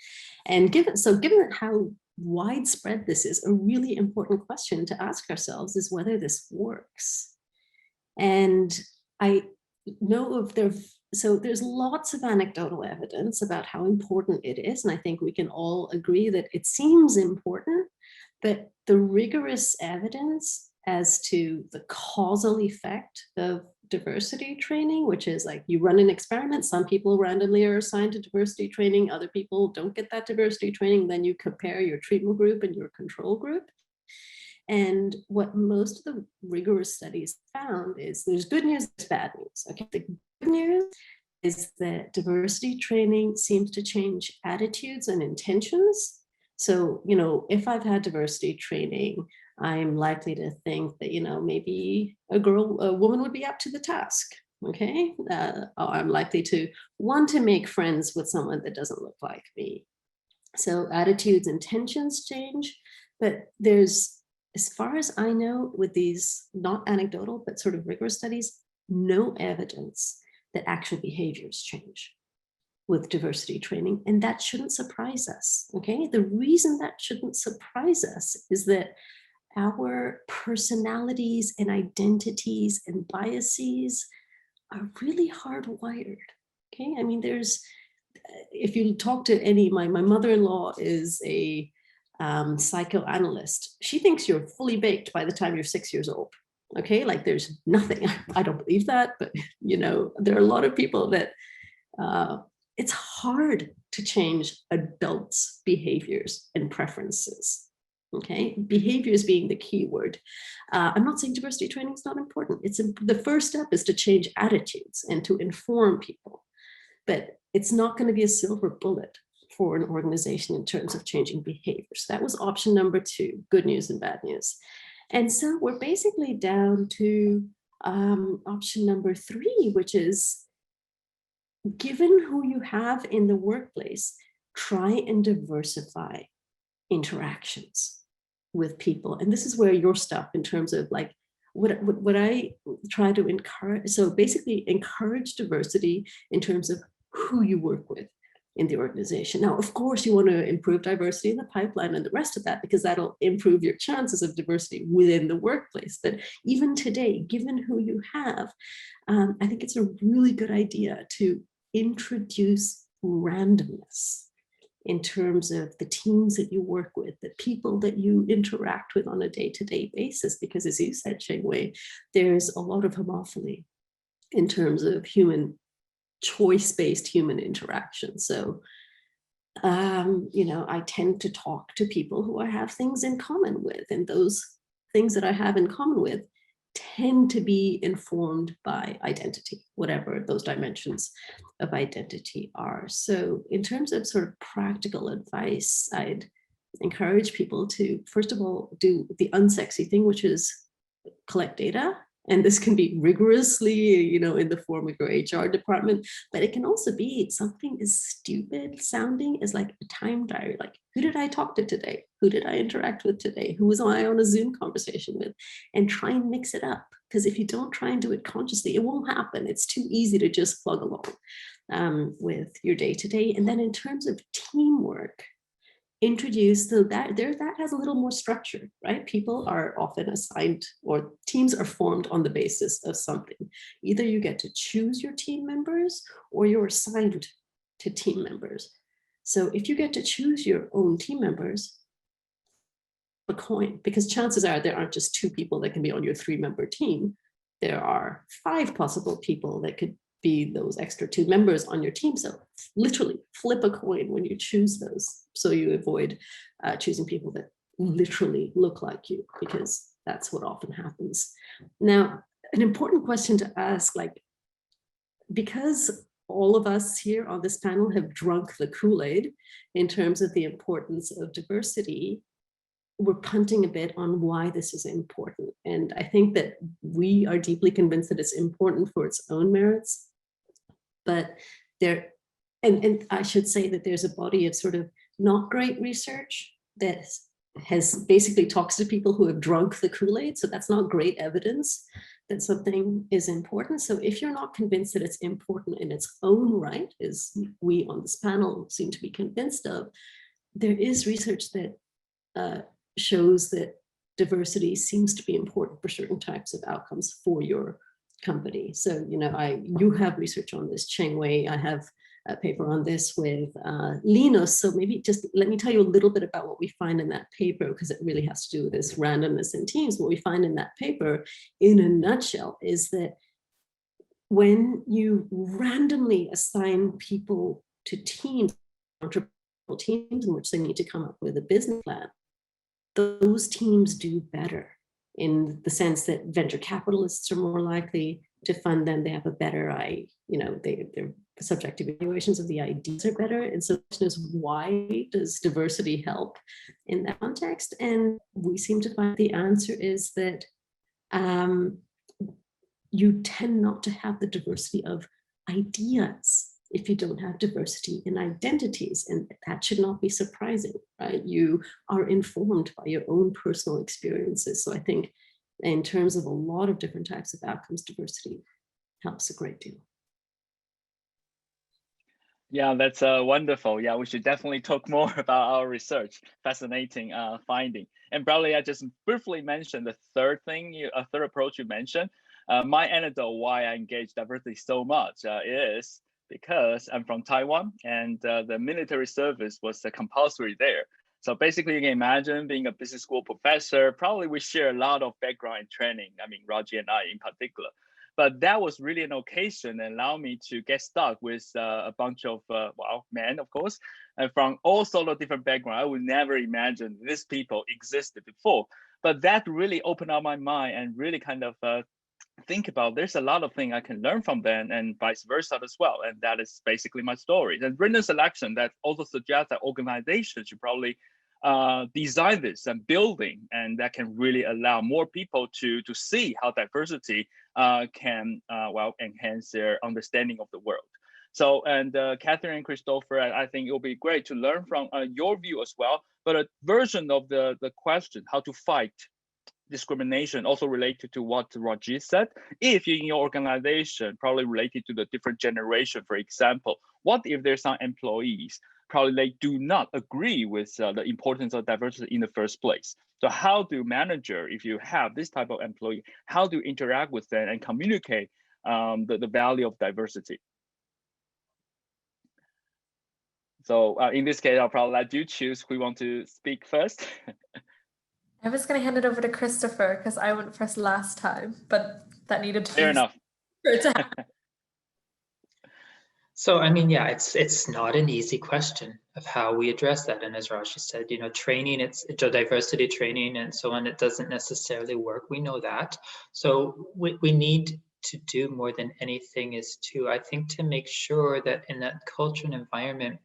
And given how widespread this is, a really important question to ask ourselves is whether this works. And I know there's lots of anecdotal evidence about how important it is. And I think we can all agree that it seems important, but the rigorous evidence as to the causal effect of diversity training, which is like you run an experiment, some people randomly are assigned to diversity training, other people don't get that diversity training, then you compare your treatment group and your control group. And what most of the rigorous studies found is there's good news, there's bad news. Okay, the good news is that diversity training seems to change attitudes and intentions. So, if I've had diversity training, I'm likely to think that, maybe a woman would be up to the task. Okay. I'm likely to want to make friends with someone that doesn't look like me. So attitudes and intentions change, but there's, as far as I know, with these not anecdotal, but sort of rigorous studies, no evidence that actual behaviors change with diversity training. And that shouldn't surprise us. Okay. The reason that shouldn't surprise us is that our personalities and identities and biases are really hardwired. Okay, I mean, if you talk to my mother-in-law is a psychoanalyst. She thinks you're fully baked by the time you're 6 years old. Okay, like there's nothing. I don't believe that, but there are a lot of people that it's hard to change adults' behaviors and preferences. Okay, behaviors being the key word. I'm not saying diversity training is not important. The first step is to change attitudes and to inform people, but it's not going to be a silver bullet for an organization in terms of changing behaviors. That was option number 2, good news and bad news. And so we're basically down to option number 3, which is, given who you have in the workplace, try and diversify interactions with people. And this is where your stuff in terms of like what I try to encourage. So basically encourage diversity in terms of who you work with. in the organization. Now, of course, you want to improve diversity in the pipeline and the rest of that, because that'll improve your chances of diversity within the workplace. But even today, given who you have, I think it's a really good idea to introduce randomness in terms of the teams that you work with, the people that you interact with on a day-to-day basis, because as you said, Chengwei, there's a lot of homophily in terms of choice-based human interaction. So, I tend to talk to people who I have things in common with, and those things that I have in common with tend to be informed by identity, whatever those dimensions of identity are. So in terms of sort of practical advice, I'd encourage people to, first of all, do the unsexy thing, which is collect data. And this can be rigorously, in the form of your HR department, but it can also be something as stupid sounding as like a time diary, like who did I talk to today? Who did I interact with today? Who was I on a Zoom conversation with? And try and mix it up, because if you don't try and do it consciously, it won't happen. It's too easy to just plug along with your day-to-day. And then in terms of teamwork, introduce that has a little more structure, right? People are often assigned, or teams are formed on the basis of something. Either you get to choose your team members or you're assigned to team members. So if you get to choose your own team members, a coin, because chances are there aren't just 2 people that can be on your 3-member team. There are 5 possible people that could be those extra 2 members on your team. So literally flip a coin when you choose those, so you avoid choosing people that literally look like you, because that's what often happens. Now, an important question to ask, because all of us here on this panel have drunk the Kool-Aid in terms of the importance of diversity, we're punting a bit on why this is important. And I think that we are deeply convinced that it's important for its own merits. But and I should say that there's a body of sort of not great research that has basically talks to people who have drunk the Kool-Aid. So that's not great evidence that something is important. So if you're not convinced that it's important in its own right, as we on this panel seem to be convinced of, there is research that shows that diversity seems to be important for certain types of outcomes for your company. So, you have research on this, Chengwei. I have a paper on this with Linus. So maybe just let me tell you a little bit about what we find in that paper, because it really has to do with this randomness in teams. What we find in that paper, in a nutshell, is that when you randomly assign people to teams, entrepreneurial teams in which they need to come up with a business plan, those teams do better, in the sense that venture capitalists are more likely to fund them. They have a better their subjective evaluations of the ideas are better. And so the question is, why does diversity help in that context? And we seem to find the answer is that you tend not to have the diversity of ideas if you don't have diversity in identities. And that should not be surprising, right? You are informed by your own personal experiences. So I think in terms of a lot of different types of outcomes, diversity helps a great deal. Yeah, that's wonderful. Yeah, we should definitely talk more about our research. Fascinating finding. And probably I just briefly mentioned the third approach you mentioned. My anecdote why I engage diversity so much is because I'm from Taiwan, and the military service was compulsory there. So basically, you can imagine being a business school professor, probably we share a lot of background and training. I mean, Raji and I in particular. But that was really an occasion that allowed me to get stuck with a bunch of, men, of course, and from all sorts of different backgrounds. I would never imagine these people existed before. But that really opened up my mind and really kind of think about there's a lot of things I can learn from them, and vice versa as well. And that is basically my story. And random selection that also suggests that organizations should probably design this and building, and that can really allow more people to see how diversity can enhance their understanding of the world. So, and Katherine and Christopher, I think it will be great to learn from your view as well, but a version of the question, how to fight discrimination also related to what Raji said. If in your organization, probably related to the different generation, for example, what if there's some employees, probably they do not agree with the importance of diversity in the first place. So how do manager, if you have this type of employee, how do you interact with them and communicate the value of diversity? So in this case, I'll probably let you choose who want to speak first. I was going to hand it over to Christopher because I went first last time, but that needed to Fair enough. So, I mean, yeah, it's not an easy question of how we address that. And as Raji said, you know, training, it's diversity training and so on, it doesn't necessarily work. We know that. So we need to do more than anything is to, I think, to make sure that in that culture and environment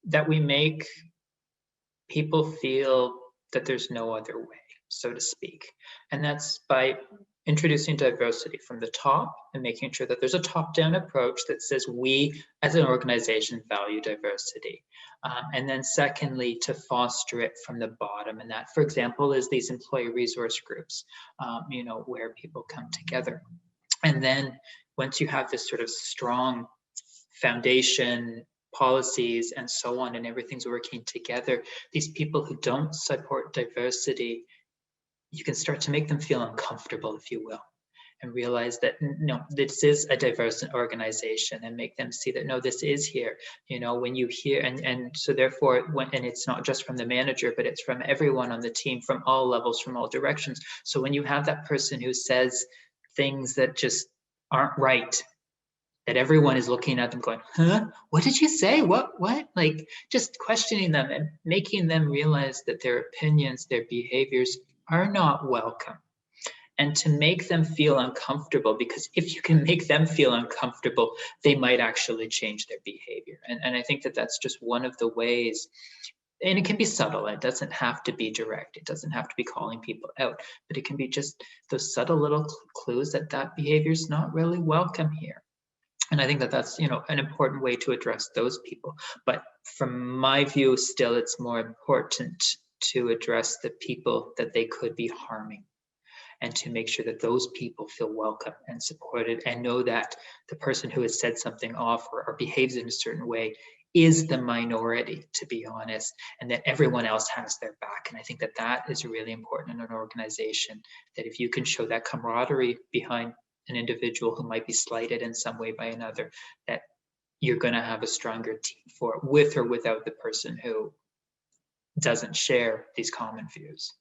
that we make people feel that there's no other way, so to speak. And that's by introducing diversity from the top and making sure that there's a top-down approach that says we as an organization value diversity. And then secondly, to foster it from the bottom. And that, for example, is these employee resource groups, you know, where people come together. And then once you have this sort of strong foundation, policies and so on, and everything's working together, these people who don't support diversity, you can start to make them feel uncomfortable, if you will, and realize that no, this is a diverse organization, and make them see that no, this is here. You know, when you hear, and so therefore, and it's not just from the manager, but it's from everyone on the team, from all levels, from all directions. So when you have that person who says things that just aren't right, that everyone is looking at them going, huh, what did you say? What? Like just questioning them and making them realize that their opinions, their behaviors are not welcome. And to make them feel uncomfortable, because if you can make them feel uncomfortable, they might actually change their behavior. And I think that that's just one of the ways, and it can be subtle. It doesn't have to be direct. It doesn't have to be calling people out, but it can be just those subtle little clues that that behavior is not really welcome here. And I think that that's, you know, an important way to address those people. But from my view, still, it's more important to address the people that they could be harming, and to make sure that those people feel welcome and supported and know that the person who has said something off or behaves in a certain way is the minority, to be honest, and that everyone else has their back. And I think that that is really important in an organization, that if you can show that camaraderie behind an individual who might be slighted in some way by another, that you're going to have a stronger team for it, with or without the person who doesn't share these common views.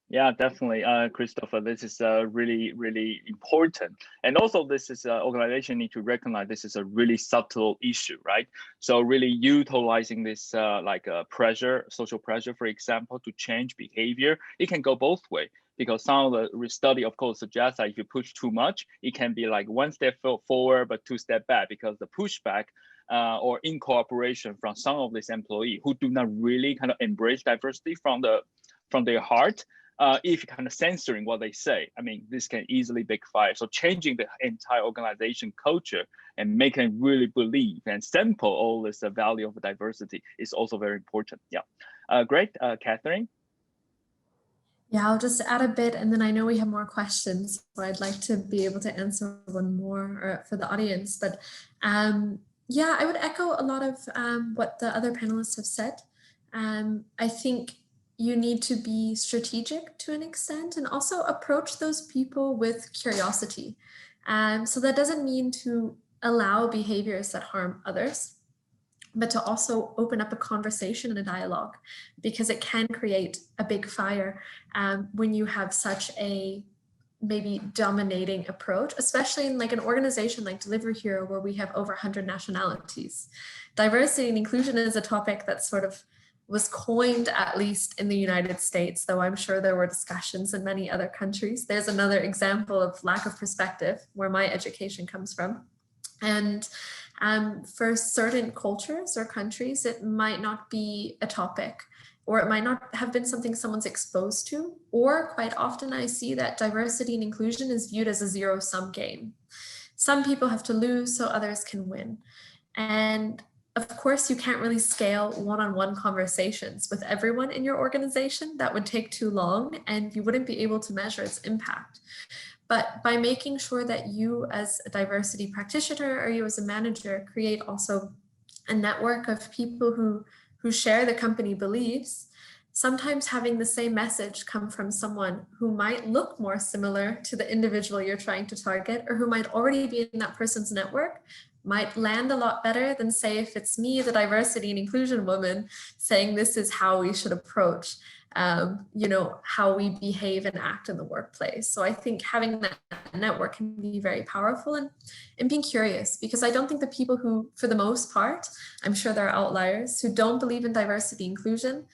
Yeah, definitely, Christopher, this is really, really important. And also this is organization need to recognize this is a really subtle issue, right? So really utilizing this like pressure, social pressure, for example, to change behavior, it can go both ways. Because some of the study, of course, suggests that if you push too much, it can be like one step forward, but two steps back, because the pushback or incorporation from some of these employees who do not really kind of embrace diversity from their heart, if kind of censoring what they say, I mean, this can easily backfire. So changing the entire organization culture and making them really believe and sample all this value of diversity is also very important. Yeah, great, Katherine. Yeah, I'll just add a bit, and then I know we have more questions, so I'd like to be able to answer one more for the audience. But yeah, I would echo a lot of what the other panelists have said. I think you need to be strategic to an extent, and also approach those people with curiosity. So that doesn't mean to allow behaviors that harm others, but to also open up a conversation and a dialogue, because it can create a big fire when you have such a maybe dominating approach, especially in like an organization like Delivery Hero, where we have over 100 nationalities. Diversity and inclusion is a topic that sort of was coined, at least in the United States, though I'm sure there were discussions in many other countries. There's another example of lack of perspective where my education comes from. And for certain cultures or countries, it might not be a topic, or it might not have been something someone's exposed to, or quite often I see that diversity and inclusion is viewed as a zero-sum game. Some people have to lose so others can win. And of course, you can't really scale one-on-one conversations with everyone in your organization. That would take too long and you wouldn't be able to measure its impact. But by making sure that you as a diversity practitioner or you as a manager create also a network of people who share the company beliefs, sometimes having the same message come from someone who might look more similar to the individual you're trying to target, or who might already be in that person's network, might land a lot better than, say, if it's me, the diversity and inclusion woman, saying this is how we should approach how we behave and act in the workplace. So I think having that network can be very powerful, and being curious, because I don't think the people who, for the most part, I'm sure there are outliers who don't believe in diversity inclusion,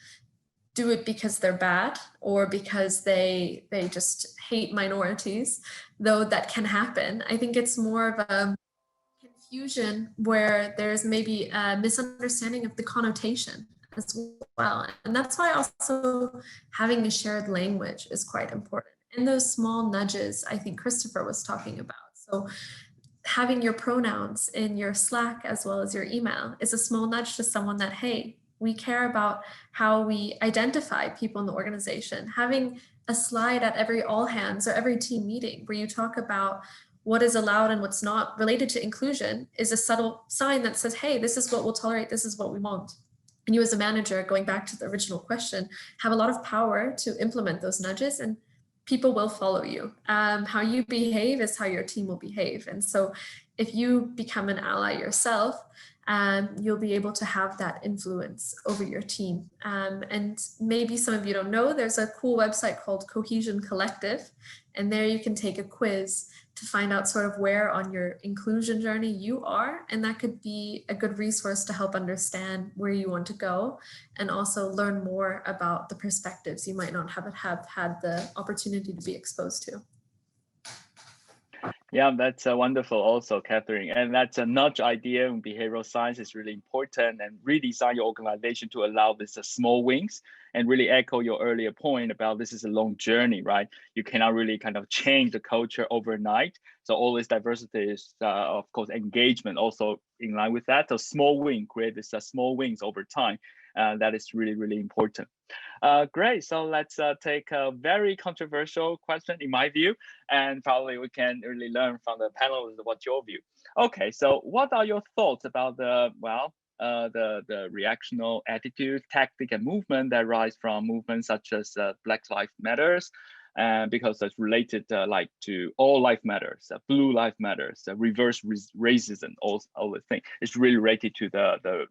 do it because they're bad or because they just hate minorities, though that can happen. I think it's more of a confusion where there's maybe a misunderstanding of the connotation as well. And that's why also having a shared language is quite important. And those small nudges, I think Christopher was talking about. So having your pronouns in your Slack as well as your email is a small nudge to someone that, hey, we care about how we identify people in the organization. Having a slide at every all hands or every team meeting where you talk about what is allowed and what's not related to inclusion is a subtle sign that says, hey, this is what we'll tolerate, this is what we won't. And you as a manager, going back to the original question, have a lot of power to implement those nudges, and people will follow you. How you behave is how your team will behave. And so if you become an ally yourself, you'll be able to have that influence over your team. And maybe some of you don't know, there's a cool website called Cohesion Collective, and there you can take a quiz to find out sort of where on your inclusion journey you are. And that could be a good resource to help understand where you want to go, and also learn more about the perspectives you might not have had the opportunity to be exposed to. Yeah, that's wonderful also, Katherine. And that's a nudge idea in behavioral science is really important, and redesign your organization to allow this small wins, and really echo your earlier point about this is a long journey, right? You cannot really kind of change the culture overnight. So all this diversity is, of course, engagement also in line with that. So small win, create this small wins over time. That is really, really important. Great, so let's take a very controversial question in my view, and probably we can really learn from the panelists what's your view. Okay, so what are your thoughts about the reactional attitude, tactic, and movement that rise from movements such as Black Lives Matters, because it's related like to all life matters, blue life matters, reverse racism, all the thing. It's really related to the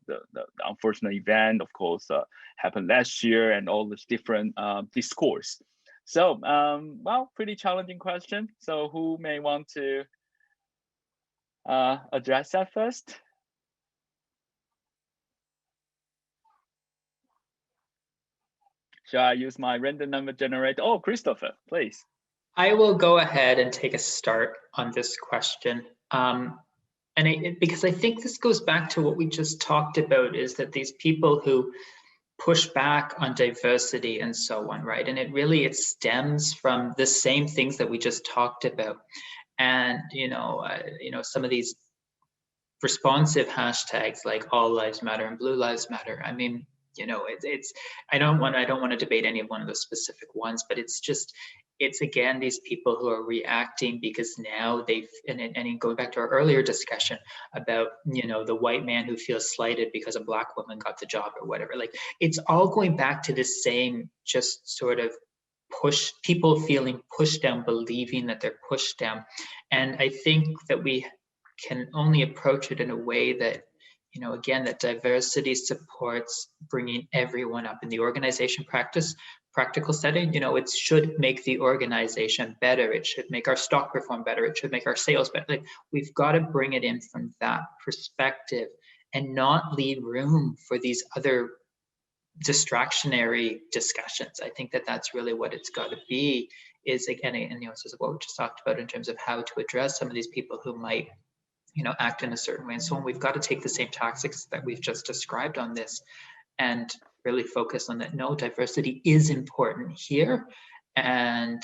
unfortunate event, of course, happened last year, and all this different discourse. So, well, pretty challenging question. So who may want to address that first? Shall I use my random number generator? Oh, Christopher, please. I will go ahead and take a start on this question. Because I think this goes back to what we just talked about, is that these people who push back on diversity and so on, right? And it stems from the same things that we just talked about. And, some of these responsive hashtags like all lives matter and blue lives matter. I mean, I don't want to debate any of one of those specific ones, but it's again, these people who are reacting because now and going back to our earlier discussion about, the white man who feels slighted because a Black woman got the job or whatever, like it's all going back to the same, just sort of people feeling pushed down, believing that they're pushed down. And I think that we can only approach it in a way that, again, that diversity supports bringing everyone up in the organization practical setting. It should make the organization better. It should make our stock perform better. It should make our sales better. Like, we've got to bring it in from that perspective and not leave room for these other distractionary discussions. I think that that's really what it's got to be, is again, and this is what we just talked about in terms of how to address some of these people who might act in a certain way. And so we've got to take the same tactics that we've just described on this and really focus on that. No, diversity is important here. And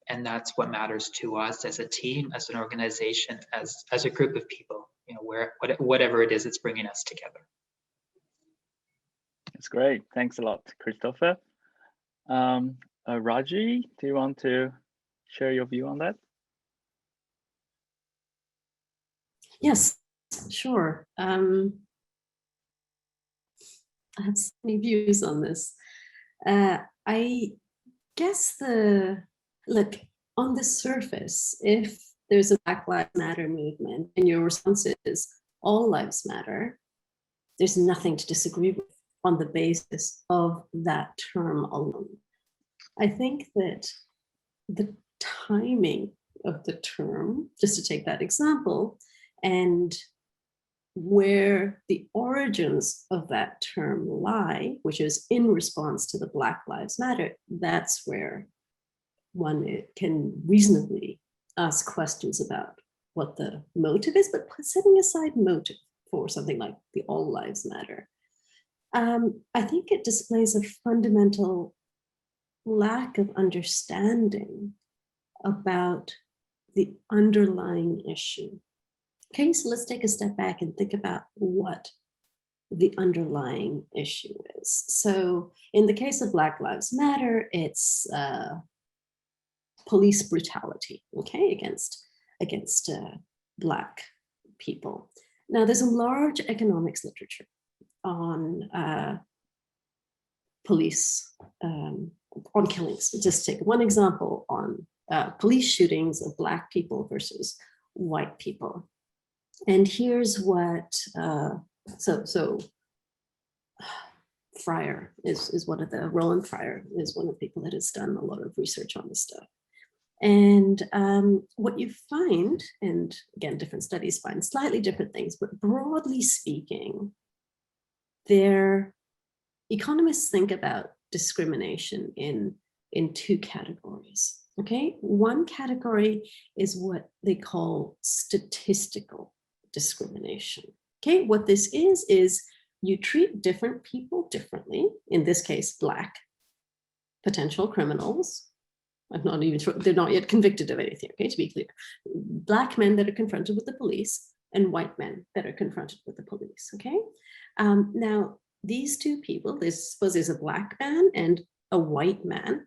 that's what matters to us as a team, as an organization, as a group of people, whatever it is, it's bringing us together. That's great. Thanks a lot, Christopher. Raji, do you want to share your view on that? Yes, sure. I have so many views on this. I guess look, on the surface, if there's a Black Lives Matter movement and your response is all lives matter, there's nothing to disagree with on the basis of that term alone. I think that the timing of the term, just to take that example, and where the origins of that term lie, which is in response to the Black Lives Matter, that's where one can reasonably ask questions about what the motive is, but setting aside motive for something like the All Lives Matter, I think it displays a fundamental lack of understanding about the underlying issue. Okay, so let's take a step back and think about what the underlying issue is. So in the case of Black Lives Matter, it's police brutality, okay, against Black people. Now, there's a large economics literature on police, on killings. Just take one example on police shootings of Black people versus white people. And here's what, Fryer is one of Roland Fryer is one of the people that has done a lot of research on this stuff. And what you find, and again, different studies find slightly different things, but broadly speaking, economists think about discrimination in two categories. Okay, one category is what they call statistical discrimination. Okay, what this is you treat different people differently, in this case, Black potential criminals. I'm not even sure, they're not yet convicted of anything, okay, to be clear. Black men that are confronted with the police and white men that are confronted with the police, okay? Now, these two people, suppose there's a Black man and a white man.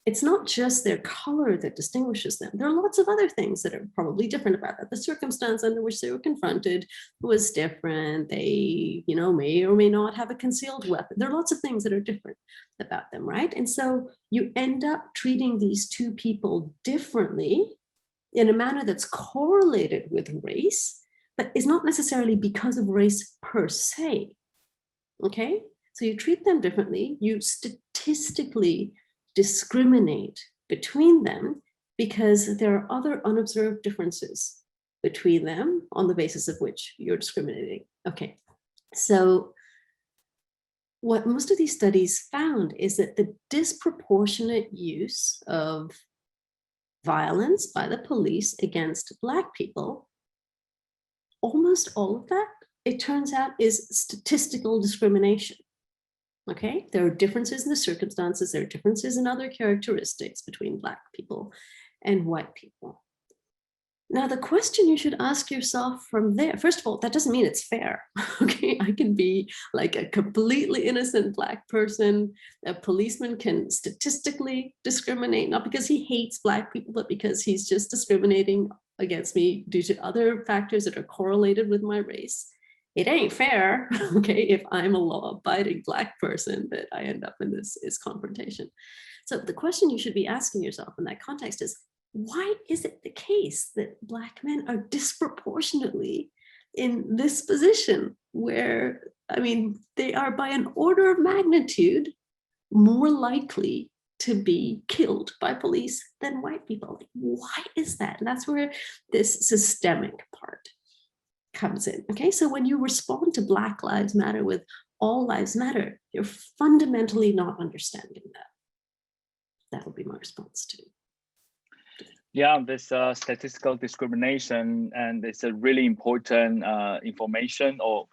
It's not just their color that distinguishes them. There are lots of other things that are probably different about that. The circumstance under which they were confronted was different. They, may or may not have a concealed weapon. There are lots of things that are different about them, right? And so you end up treating these two people differently in a manner that's correlated with race, but is not necessarily because of race per se, okay? So you treat them differently, you statistically discriminate between them because there are other unobserved differences between them on the basis of which you're discriminating. Okay, so what most of these studies found is that the disproportionate use of violence by the police against Black people, almost all of that, it turns out, is statistical discrimination. Okay, there are differences in the circumstances, there are differences in other characteristics between Black people and white people. Now, the question you should ask yourself from there, first of all, that doesn't mean it's fair. Okay, I can be like a completely innocent Black person. A policeman can statistically discriminate, not because he hates Black people, but because he's just discriminating against me due to other factors that are correlated with my race. It ain't fair, okay, if I'm a law-abiding Black person that I end up in this confrontation. So the question you should be asking yourself in that context is, why is it the case that Black men are disproportionately in this position where, they are by an order of magnitude more likely to be killed by police than white people? Why is that? And that's where this systemic part comes in. Okay, so when you respond to Black Lives Matter with All Lives Matter, you're fundamentally not understanding that. That'll be my response to it. Yeah, this statistical discrimination, and it's a really important information or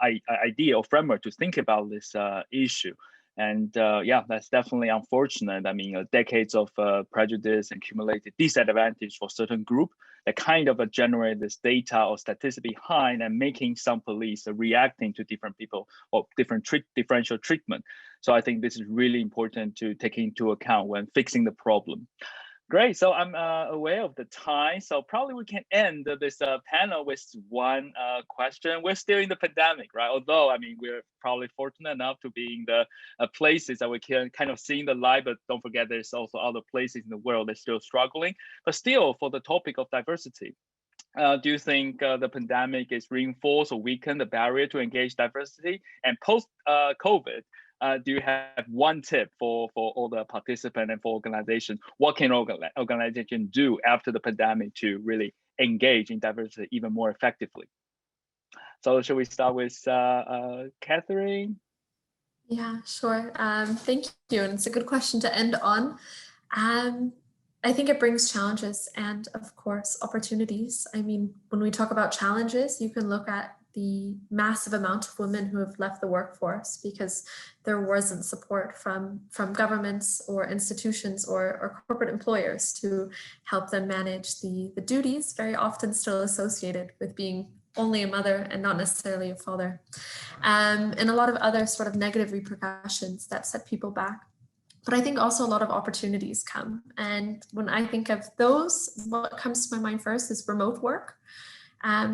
idea or framework to think about this issue. And yeah, that's definitely unfortunate. Decades of prejudice and accumulated disadvantage for certain group that kind of generate this data or statistic behind and making some police reacting to different people or differential treatment. So I think this is really important to take into account when fixing the problem. Great, so I'm aware of the time, so probably we can end this panel with one question. We're still in the pandemic, right? Although, I mean, we're probably fortunate enough to be in the places that we can kind of see in the light, but don't forget there's also other places in the world that's still struggling. But still, for the topic of diversity, do you think the pandemic is reinforced or weakened the barrier to engage diversity? And post-COVID, do you have one tip for all the participants and for organizations? What can organization do after the pandemic to really engage in diversity even more effectively? So should we start with Katherine? Yeah, sure. Thank you. And it's a good question to end on. I think it brings challenges and, of course, opportunities. I mean, when we talk about challenges, you can look at the massive amount of women who have left the workforce because there wasn't support from governments or institutions or corporate employers to help them manage the duties very often still associated with being only a mother and not necessarily a father, and a lot of other sort of negative repercussions that set people back. But I think also a lot of opportunities come. And when I think of those, what comes to my mind first is remote work,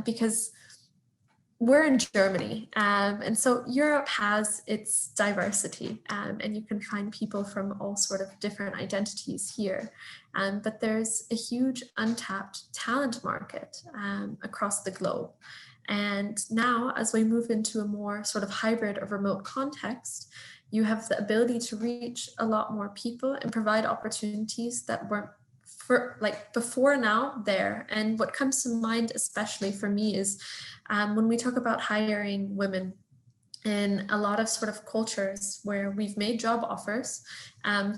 because we're in Germany, and so Europe has its diversity, and you can find people from all sort of different identities here. But there's a huge untapped talent market across the globe. And now, as we move into a more sort of hybrid or remote context, you have the ability to reach a lot more people and provide opportunities that weren't before now there. And what comes to mind, especially for me, is when we talk about hiring women in a lot of sort of cultures where we've made job offers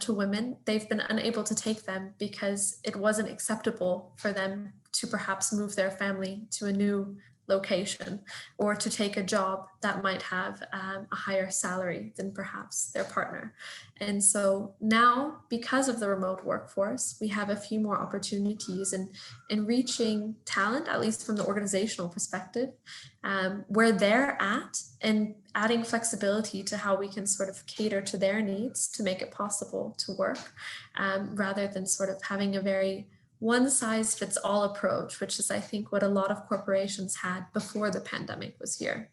to women, they've been unable to take them because it wasn't acceptable for them to perhaps move their family to a new location or to take a job that might have a higher salary than perhaps their partner. And so now, because of the remote workforce, we have a few more opportunities in reaching talent, at least from the organizational perspective, where they're at, and adding flexibility to how we can sort of cater to their needs to make it possible to work, rather than sort of having a very one-size-fits-all approach, which is, I think, what a lot of corporations had before the pandemic was here.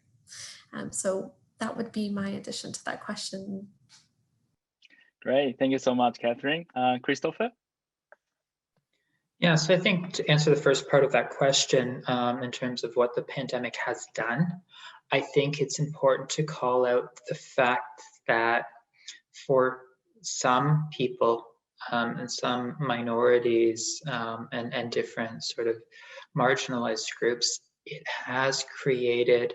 So that would be my addition to that question. Great, thank you so much, Katherine. Christopher? Yeah, so I think to answer the first part of that question, in terms of what the pandemic has done, I think it's important to call out the fact that for some people, and some minorities and different sort of marginalized groups, it has created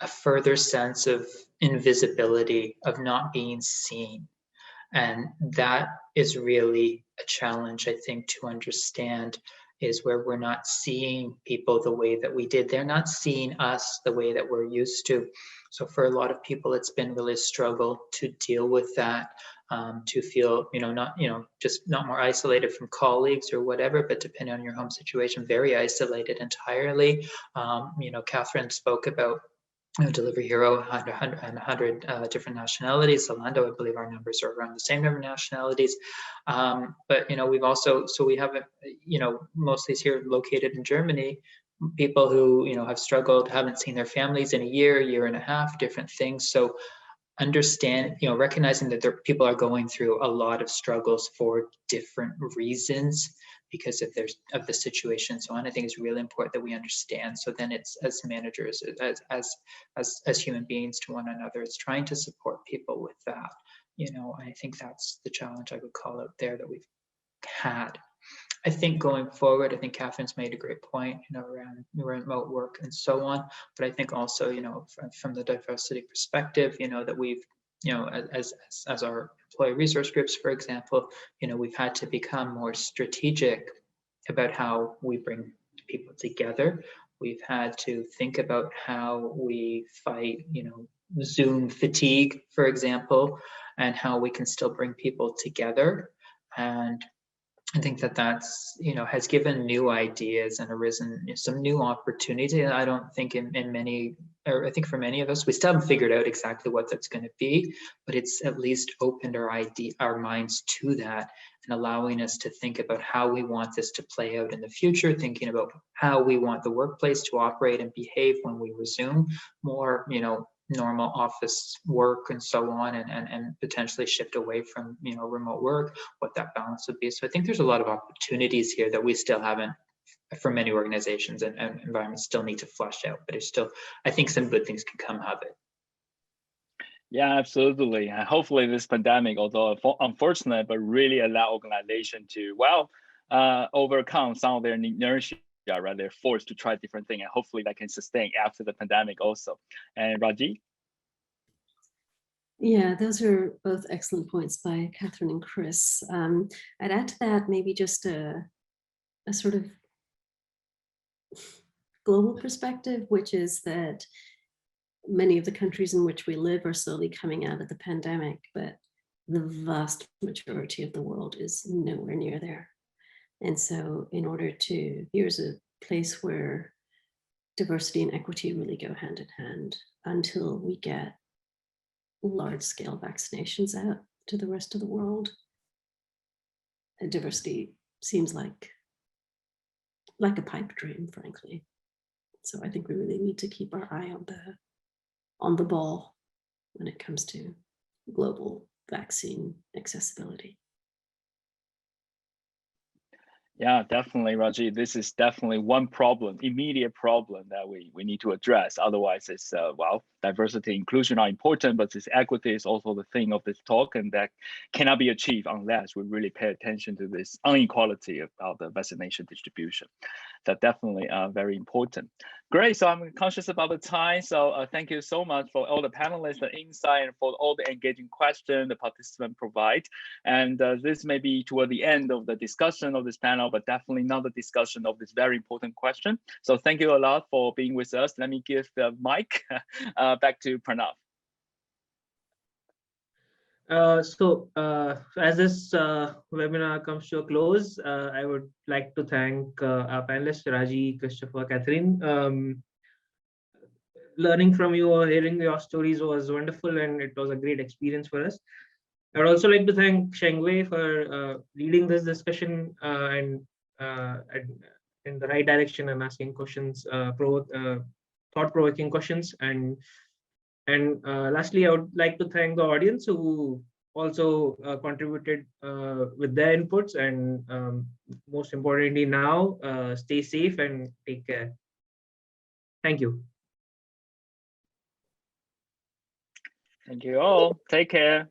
a further sense of invisibility, of not being seen. And that is really a challenge, I think, to understand, is where we're not seeing people the way that we did. They're not seeing us the way that we're used to. So for a lot of people, it's been really a struggle to deal with that. To feel, just not more isolated from colleagues or whatever, but depending on your home situation, very isolated entirely. Katherine spoke about Delivery Hero, 100 different nationalities. Zalando, I believe our numbers are around the same number of nationalities. But we've also, so we have, mostly here located in Germany, people who have struggled, haven't seen their families in a year and a half, different things. So understand, recognizing that people are going through a lot of struggles for different reasons because of the situation and so on. I think it's really important that we understand. So then it's, as managers, as human beings to one another, it's trying to support people with that. I think that's the challenge I would call out there that we've had. I think going forward, I think Catherine's made a great point, around remote work and so on. But I think also, from the diversity perspective, that we've, as our employee resource groups, for example, we've had to become more strategic about how we bring people together. We've had to think about how we fight, Zoom fatigue, for example, and how we can still bring people together. And I think that that's, has given new ideas and arisen some new opportunity. I don't think in many, or I think for many of us, we still haven't figured out exactly what that's going to be, but it's at least opened our minds to that and allowing us to think about how we want this to play out in the future, thinking about how we want the workplace to operate and behave when we resume more, normal office work and so on, and potentially shift away from remote work, what that balance would be. So I think there's a lot of opportunities here that we still haven't, for many organizations and environments, still need to flush out, but there's still, I think, some good things can come of it. Yeah, absolutely. And hopefully this pandemic, although unfortunate, but really allow organization to, overcome some of their inertia, right? They're forced to try different things, and hopefully that can sustain after the pandemic also. And Raji? Yeah, those are both excellent points by Katherine and Chris. I'd add to that maybe just a sort of global perspective, which is that many of the countries in which we live are slowly coming out of the pandemic, but the vast majority of the world is nowhere near there. And so in order to, here's a place where diversity and equity really go hand in hand until we get large-scale vaccinations out to the rest of the world. And diversity seems like a pipe dream, frankly. So I think we really need to keep our eye on the ball when it comes to global vaccine accessibility. Yeah, definitely, Raji. This is definitely one problem, immediate problem that we need to address. Otherwise, it's, diversity, inclusion are important, but this equity is also the thing of this talk, and that cannot be achieved unless we really pay attention to this inequality about the vaccination distribution. That's definitely very important. Great, so I'm conscious about the time. So thank you so much for all the panelists, the insight, and for all the engaging questions the participants provide. And this may be toward the end of the discussion of this panel, but definitely not the discussion of this very important question. So thank you a lot for being with us. Let me give the mic back to Pranav. As this webinar comes to a close, I would like to thank our panelists, Raji, Christopher, Katherine. Learning from you or hearing your stories was wonderful, and it was a great experience for us. I would also like to thank Chengwei for leading this discussion and in the right direction and asking questions, thought-provoking questions. And lastly, I would like to thank the audience who also contributed with their inputs. And most importantly now, stay safe and take care. Thank you. Thank you all. Take care.